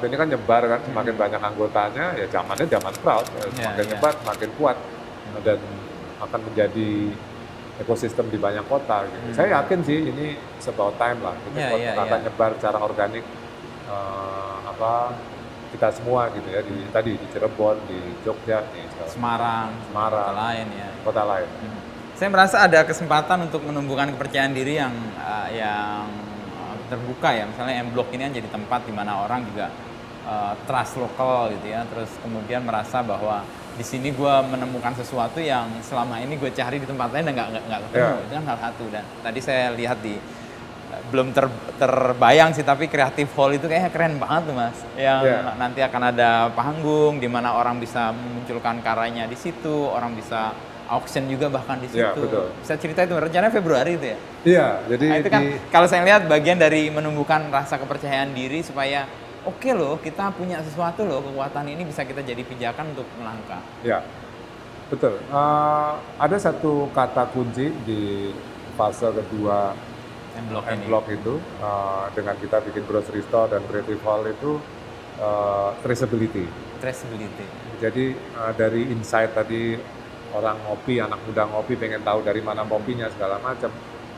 ini kan nyebar kan, semakin banyak anggotanya, ya zaman crowd, semakin nyebar, semakin kuat, dan akan menjadi ekosistem di banyak kota. Gitu. Saya yakin sih ini about time lah, akan nyebar secara organik, kita semua gitu ya, di Cirebon, di Jogja, di Semarang, kota lain. Saya merasa ada kesempatan untuk menumbuhkan kepercayaan diri yang terbuka ya, misalnya M-Block ini kan jadi tempat di mana orang juga trust lokal gitu ya, terus kemudian merasa bahwa di sini gue menemukan sesuatu yang selama ini gue cari di tempat lain dan nggak ketemu. Itu kan salah satu. Dan tadi saya lihat di belum terbayang sih, tapi Creative Hall itu kayaknya keren banget tuh Mas. Yang Iya. nanti akan ada panggung di mana orang bisa memunculkan karyanya di situ, orang bisa auction juga bahkan di situ. Iya, betul. Bisa cerita itu rencananya Februari itu ya? Iya, jadi Nah, itu kan kalau saya lihat bagian dari menumbuhkan rasa kepercayaan diri supaya oke loh, kita punya sesuatu loh, kekuatan ini bisa kita jadi pijakan untuk melangkah. ya, betul. Ada satu kata kunci di fase kedua M-Block ini. M-Block itu, dengan kita bikin grocery store dan creative hall itu, traceability. Traceability. Jadi dari insight tadi, orang ngopi, anak muda ngopi pengen tahu dari mana kopinya segala macam,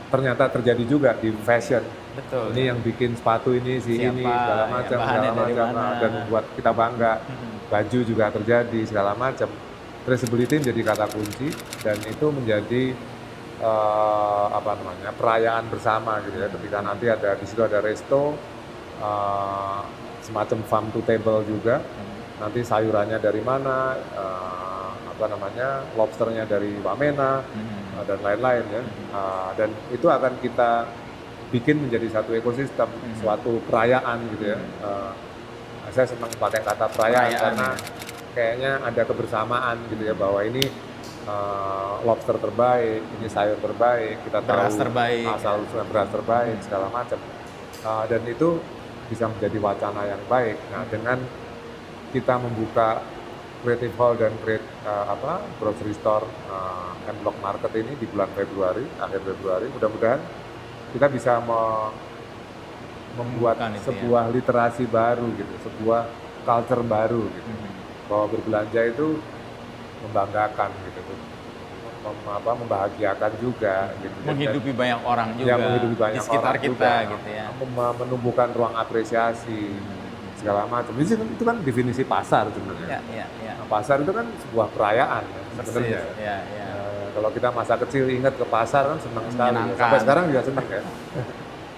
ternyata terjadi juga di fashion. Betul. Ini yang bikin sepatu ini, Siapa, ini segala ya, macam, bahannya segala dari macam, mana. dan membuat kita bangga. Baju juga terjadi segala macam. Traceability menjadi kata kunci, dan itu menjadi perayaan bersama gitu ya. Ketika nanti ada di situ ada resto, semacam farm to table juga. Nanti sayurannya dari mana, lobsternya dari Wamena, dan lain-lain ya. Dan itu akan kita bikin menjadi satu ekosistem, suatu perayaan gitu ya. Saya senang pakai kata perayaan karena kayaknya ada kebersamaan gitu ya, bahwa ini lobster terbaik, ini sayur terbaik, kita Beras tahu terbaik, asal usul beras terbaik segala macam. Dan itu bisa menjadi wacana yang baik. Nah, dengan kita membuka Creative Hall dan grocery store M-Block Market ini di bulan Februari, akhir Februari, mudah-mudahan kita bisa membuat Bukan itu sebuah literasi baru gitu, sebuah culture baru gitu. Bahwa berbelanja itu membanggakan gitu, membahagiakan juga gitu. Menghidupi banyak orang juga Ya, menghidupi banyak di sekitar orang kita juga, gitu ya. menumbuhkan ruang apresiasi segala macam. Itu kan definisi pasar sebenarnya. Ya. Nah, pasar itu kan sebuah perayaan ya, sebenarnya. Ya. Kalau kita masa kecil ingat ke pasar kan senang sekali. Menyenangkan. Sampai sekarang juga senang ya.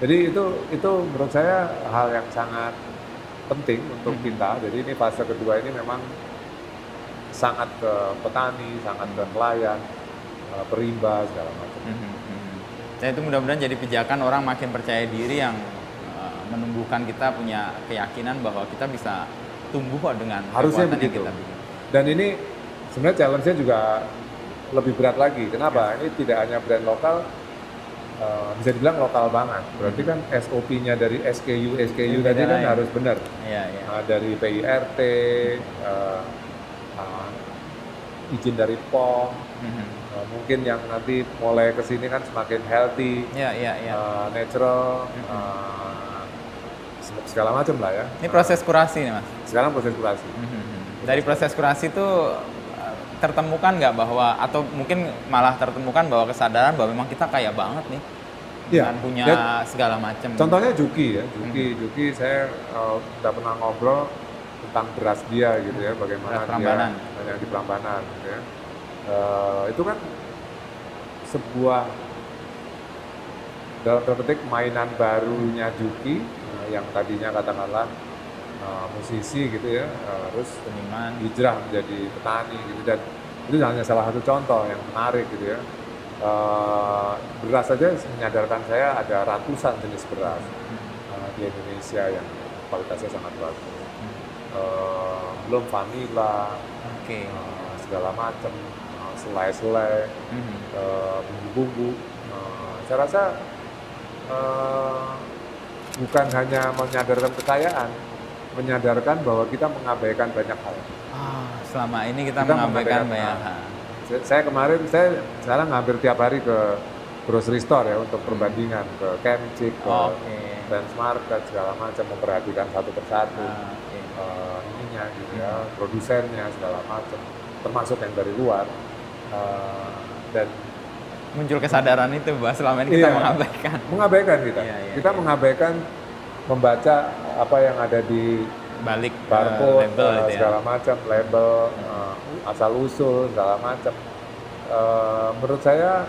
Jadi itu menurut saya hal yang sangat penting untuk kita. Jadi ini fase kedua ini memang sangat ke petani, sangat ke nelayan, perimba segala macam. Dan itu mudah-mudahan jadi pijakan orang makin percaya diri yang menumbuhkan kita punya keyakinan bahwa kita bisa tumbuh kok dengan Harusnya kekuatan yang begitu. kita bikin. Dan ini sebenarnya challenge-nya juga lebih berat lagi. Kenapa? Ini tidak hanya brand lokal, bisa dibilang lokal banget. Berarti kan SOP-nya dari SKU tadi kan harus benar. Iya. Dari PIRT, izin dari POM, mungkin yang nanti mulai ke sini kan semakin healthy, natural, segala macam lah ya. Ini proses kurasi nih Mas. Sekarang proses kurasi. Dari proses kurasi itu tertemukan nggak bahwa, atau mungkin malah tertemukan bahwa kesadaran bahwa memang kita kaya banget nih Iya, dengan punya ya, segala macam. Contohnya Juki ya, Juki saya udah pernah ngobrol tentang beras dia gitu ya, bagaimana Beras Prambanan. dia yang di Prambanan gitu ya. Itu kan sebuah dalam tanda petik mainan barunya Juki, yang tadinya katakanlah musisi gitu ya, terus Seniman. hijrah menjadi petani gitu, dan itu hanya salah satu contoh yang menarik gitu ya. Beras saja menyadarkan saya ada ratusan jenis beras di Indonesia yang kualitasnya sangat bagus. Belum vanila, segala macam, selai-selai, bumbu-bumbu. Saya rasa bukan hanya menyadarkan kekayaan, menyadarkan bahwa kita mengabaikan banyak hal. Selama ini kita mengabaikan banyak hal. Saya sekarang hampir tiap hari ke grocery store ya untuk perbandingan, ke Kemcik, ke Transmarket segala macam, memperhatikan satu persatu ininya gitu ya, produsennya segala macam, termasuk yang dari luar, dan muncul kesadaran itu bahwa selama ini kita mengabaikan kita. Kita mengabaikan membaca apa yang ada di balik barcode, label segala macam, label, asal usul segala macam. Menurut saya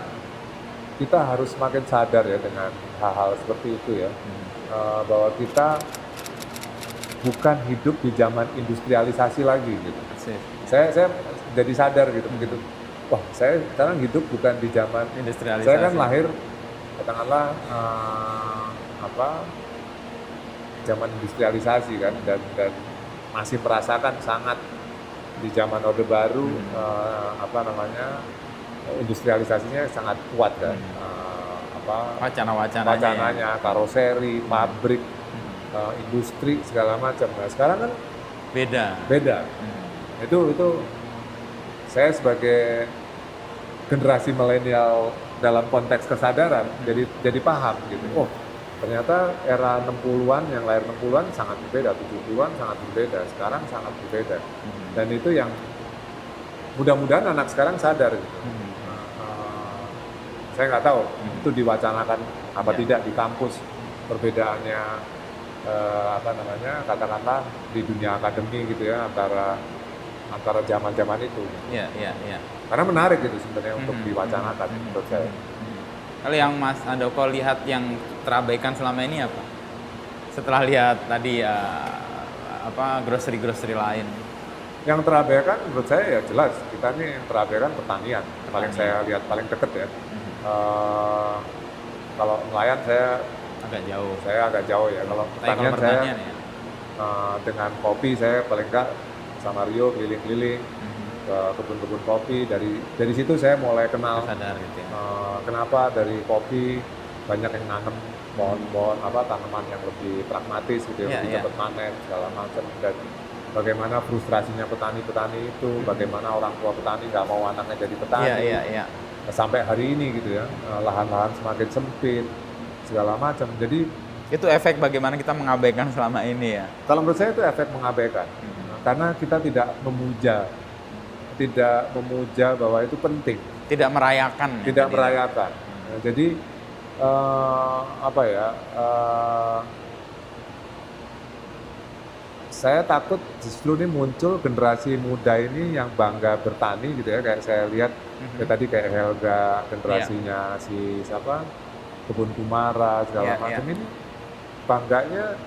kita harus semakin sadar ya dengan hal-hal seperti itu ya, bahwa kita bukan hidup di zaman industrialisasi lagi gitu. Saya jadi sadar gitu begitu. Wah, saya sekarang hidup bukan di zaman industrialisasi. Saya kan lahir katakanlah zaman industrialisasi kan, dan masih merasakan sangat di zaman Orde Baru industrialisasinya sangat kuat kan. Wacananya, karoseri, pabrik, industri segala macam. Nah, sekarang kan beda. Itu saya sebagai generasi milenial dalam konteks kesadaran jadi paham gitu. Oh, ternyata era 60-an, yang lahir 60-an sangat berbeda, 70-an sangat berbeda, sekarang sangat berbeda. Dan itu yang mudah-mudahan anak sekarang sadar gitu. Saya nggak tahu itu diwacanakan apa tidak di kampus, perbedaannya katakanlah di dunia akademi gitu ya, antara zaman-zaman itu. Iya. Karena menarik gitu sebenarnya untuk diwacanakan menurut saya. Kalau yang Mas Handoko lihat yang terabaikan selama ini apa? Setelah lihat tadi grocery lain. Yang terabaikan menurut saya ya jelas, kita ini yang terabaikan pertanian. Paling saya lihat paling dekat ya. Kalau nelayan saya agak jauh ya. Kalau pertanian saya dengan kopi saya paling enggak sama Rio keliling-keliling ke kebun-kebun kopi. Dari situ saya mulai kenal gitu ya. Kenapa dari kopi banyak yang nanam pohon-pohon tanaman yang lebih pragmatis gitu ya, lebih cepat panen segala macam, dan bagaimana frustrasinya petani-petani itu, bagaimana orang tua petani nggak mau anaknya jadi petani. Sampai hari ini gitu ya, lahan-lahan semakin sempit segala macam. Jadi itu efek bagaimana kita mengabaikan selama ini ya. Kalau menurut saya itu efek mengabaikan. Karena kita tidak memuja bahwa itu penting. Tidak merayakan. Nah, jadi saya takut justru ini muncul generasi muda ini yang bangga bertani gitu ya, kayak saya lihat tadi kayak Helga, generasinya si siapa, Kebun Kumara segala macam ini bangganya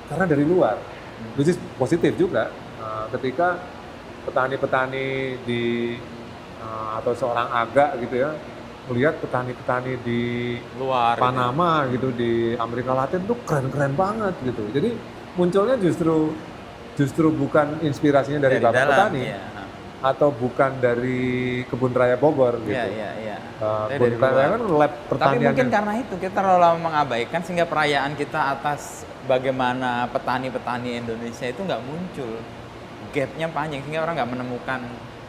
karena dari luar, which is positif juga. Ketika petani-petani di atau seorang agak gitu ya melihat petani-petani di luar Panama gitu, di Amerika Latin tuh keren-keren banget gitu. Jadi munculnya justru bukan inspirasinya dari bapak petani atau bukan dari Kebun Raya Bogor gitu. Kebun Raya kan lab pertanian. Tapi mungkin karena itu kita terlalu lama mengabaikan sehingga perayaan kita atas bagaimana petani-petani Indonesia itu nggak muncul. Gapnya panjang sehingga orang nggak menemukan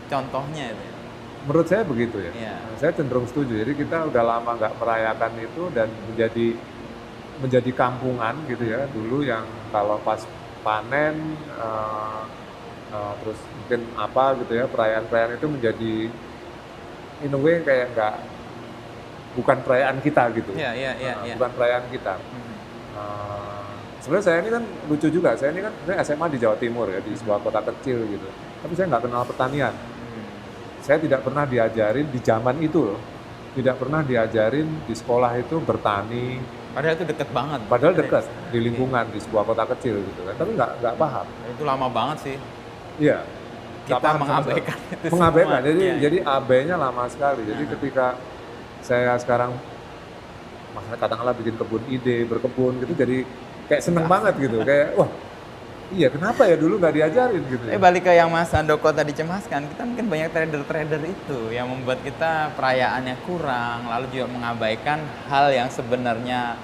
contohnya itu. Menurut saya begitu ya. Saya cenderung setuju. Jadi kita udah lama nggak merayakan itu dan menjadi kampungan gitu ya. Dulu yang kalau pas panen terus mungkin gitu ya, perayaan-perayaan itu menjadi in a way kayak bukan perayaan kita gitu. Bukan perayaan kita. Sebenarnya saya ini kan lucu juga. Saya ini kan SMA di Jawa Timur ya, di sebuah kota kecil gitu. Tapi saya nggak kenal pertanian. Saya tidak pernah diajarin di zaman itu loh. Tidak pernah diajarin di sekolah itu bertani. Padahal itu dekat banget. Padahal dekat di lingkungan di sebuah kota kecil gitu kan. Tapi nggak paham. Itu lama banget sih. Iya. Kita mengabaikan itu. Mengabaikan. Jadi AB-nya lama sekali. Jadi ketika saya sekarang katakanlah bikin kebun ide, berkebun gitu, jadi kayak seneng banget gitu. Kayak wah, iya kenapa ya dulu nggak diajarin gitu. Balik ke yang Mas Handoko tadi cemaskan, kita mungkin banyak trader-trader itu yang membuat kita perayaannya kurang, lalu juga mengabaikan hal yang sebenarnya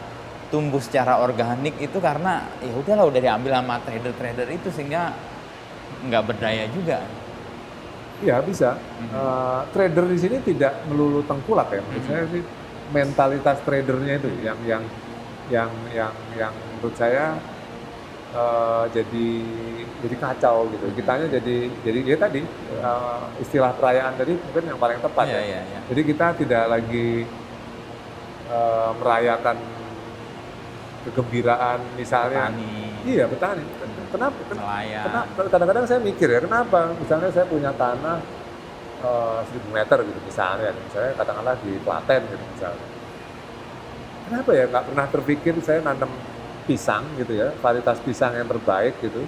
tumbuh secara organik itu karena ya udahlah udah diambil sama trader-trader itu sehingga nggak berdaya juga. Iya bisa. Trader di sini tidak melulu tengkulak ya. Menurut saya sih mentalitas tradernya itu yang menurut saya jadi kacau gitu. Kitanya jadi ya tadi istilah perayaan tadi mungkin yang paling tepat ya. Jadi kita tidak lagi merayakan kegembiraan misalnya. Iya petani. Kenapa? Kadang-kadang saya mikir ya kenapa? Misalnya saya punya tanah 1000 meter gitu misalnya katakanlah di Klaten gitu misalnya. Kenapa ya nggak pernah terpikir saya nanam pisang gitu ya, varietas pisang yang terbaik gitu,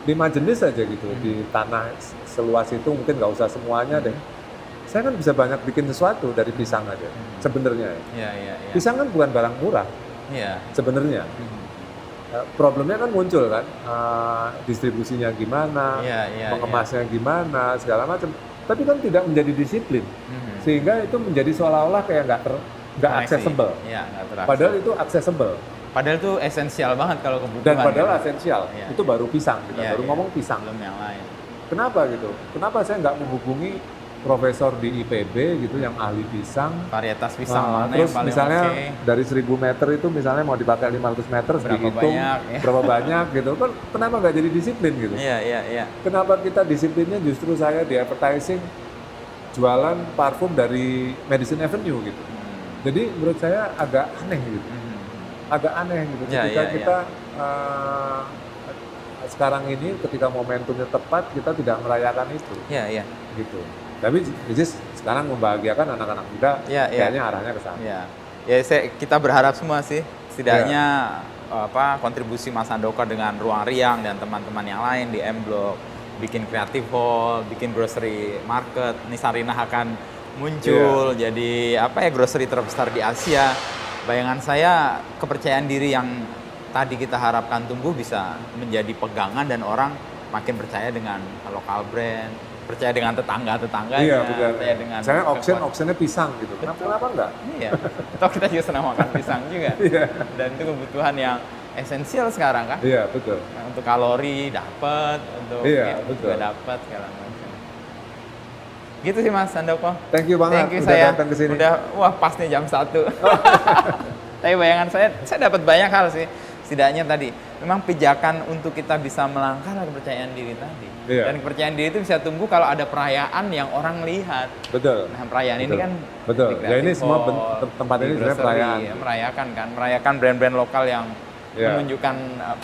5 jenis aja gitu di tanah seluas itu, mungkin nggak usah semuanya deh. Saya kan bisa banyak bikin sesuatu dari pisang aja sebenarnya ya. Pisang kan bukan barang murah. Iya. sebenarnya. Problemnya kan muncul kan, distribusinya gimana, Iya. mengemasnya gimana, segala macam. Tapi kan tidak menjadi disiplin, sehingga itu menjadi seolah-olah kayak nggak Koneksi. accessible. Iya, nggak terakses. Padahal itu accessible. Padahal itu esensial banget kalau kebutuhan. Dan padahal kan? esensial. Iya. Itu baru pisang, kita Iya, baru iya. ngomong pisang. Belum yang lain. Kenapa gitu? Kenapa saya nggak menghubungi profesor di IPB gitu yang ahli pisang? Varietas pisang mana Terus yang paling misalnya oke? dari 1000 meter itu misalnya mau dipakai 500 meter, Berapa dihitung banyak, ya? berapa banyak gitu kan? Kenapa nggak jadi disiplin gitu? Iya. Kenapa kita disiplinnya justru saya di advertising jualan parfum dari Madison Avenue gitu? Jadi menurut saya agak aneh gitu. Agak aneh gitu Ya, ketika ya, kita sekarang ini ketika momentumnya tepat kita tidak merayakan itu Iya. gitu. Tapi which is sekarang membahagiakan anak-anak muda Ya. kayaknya arahnya ke sana. Iya. Ya, kita berharap semua sih setidaknya kontribusi Mas Handoko dengan Ruang Riang dan teman-teman yang lain di M Block, bikin creative hall, bikin grocery market, Nisarinah akan muncul jadi grocery terbesar di Asia. Bayangan saya kepercayaan diri yang tadi kita harapkan tumbuh bisa menjadi pegangan dan orang makin percaya dengan lokal brand, percaya dengan tetangga-tetangganya, Iya, betul. percaya dengan Saya auctionnya pisang gitu. Kenapa enggak? Iya. Atau kita juga senang makan pisang juga. Iya. Dan itu kebutuhan yang esensial sekarang kan. Iya, betul. Nah, untuk kalori dapat, untuk Iya, gift betul. juga dapat segala macam. Gitu sih Mas Handoko. Thank you banget Thank you udah saya. datang ke sini. Wah pas nih jam 1. Tapi bayangan saya dapat banyak hal sih. Setidaknya tadi, memang pijakan untuk kita bisa melangkah adalah kepercayaan diri tadi. Iya. Dan kepercayaan diri itu bisa tumbuh kalau ada perayaan yang orang lihat. Betul. Nah, perayaan ini Betul. kan Betul. di Ya ini Creative semua Hall, tempat di ini sebenarnya grocery, perayaan. merayakan brand-brand lokal yang Iya. menunjukkan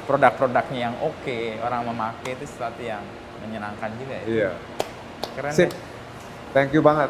produk-produknya yang oke, orang memakai itu sesuatu yang menyenangkan juga ya. Iya. Keren Sip. deh. Thank you banget.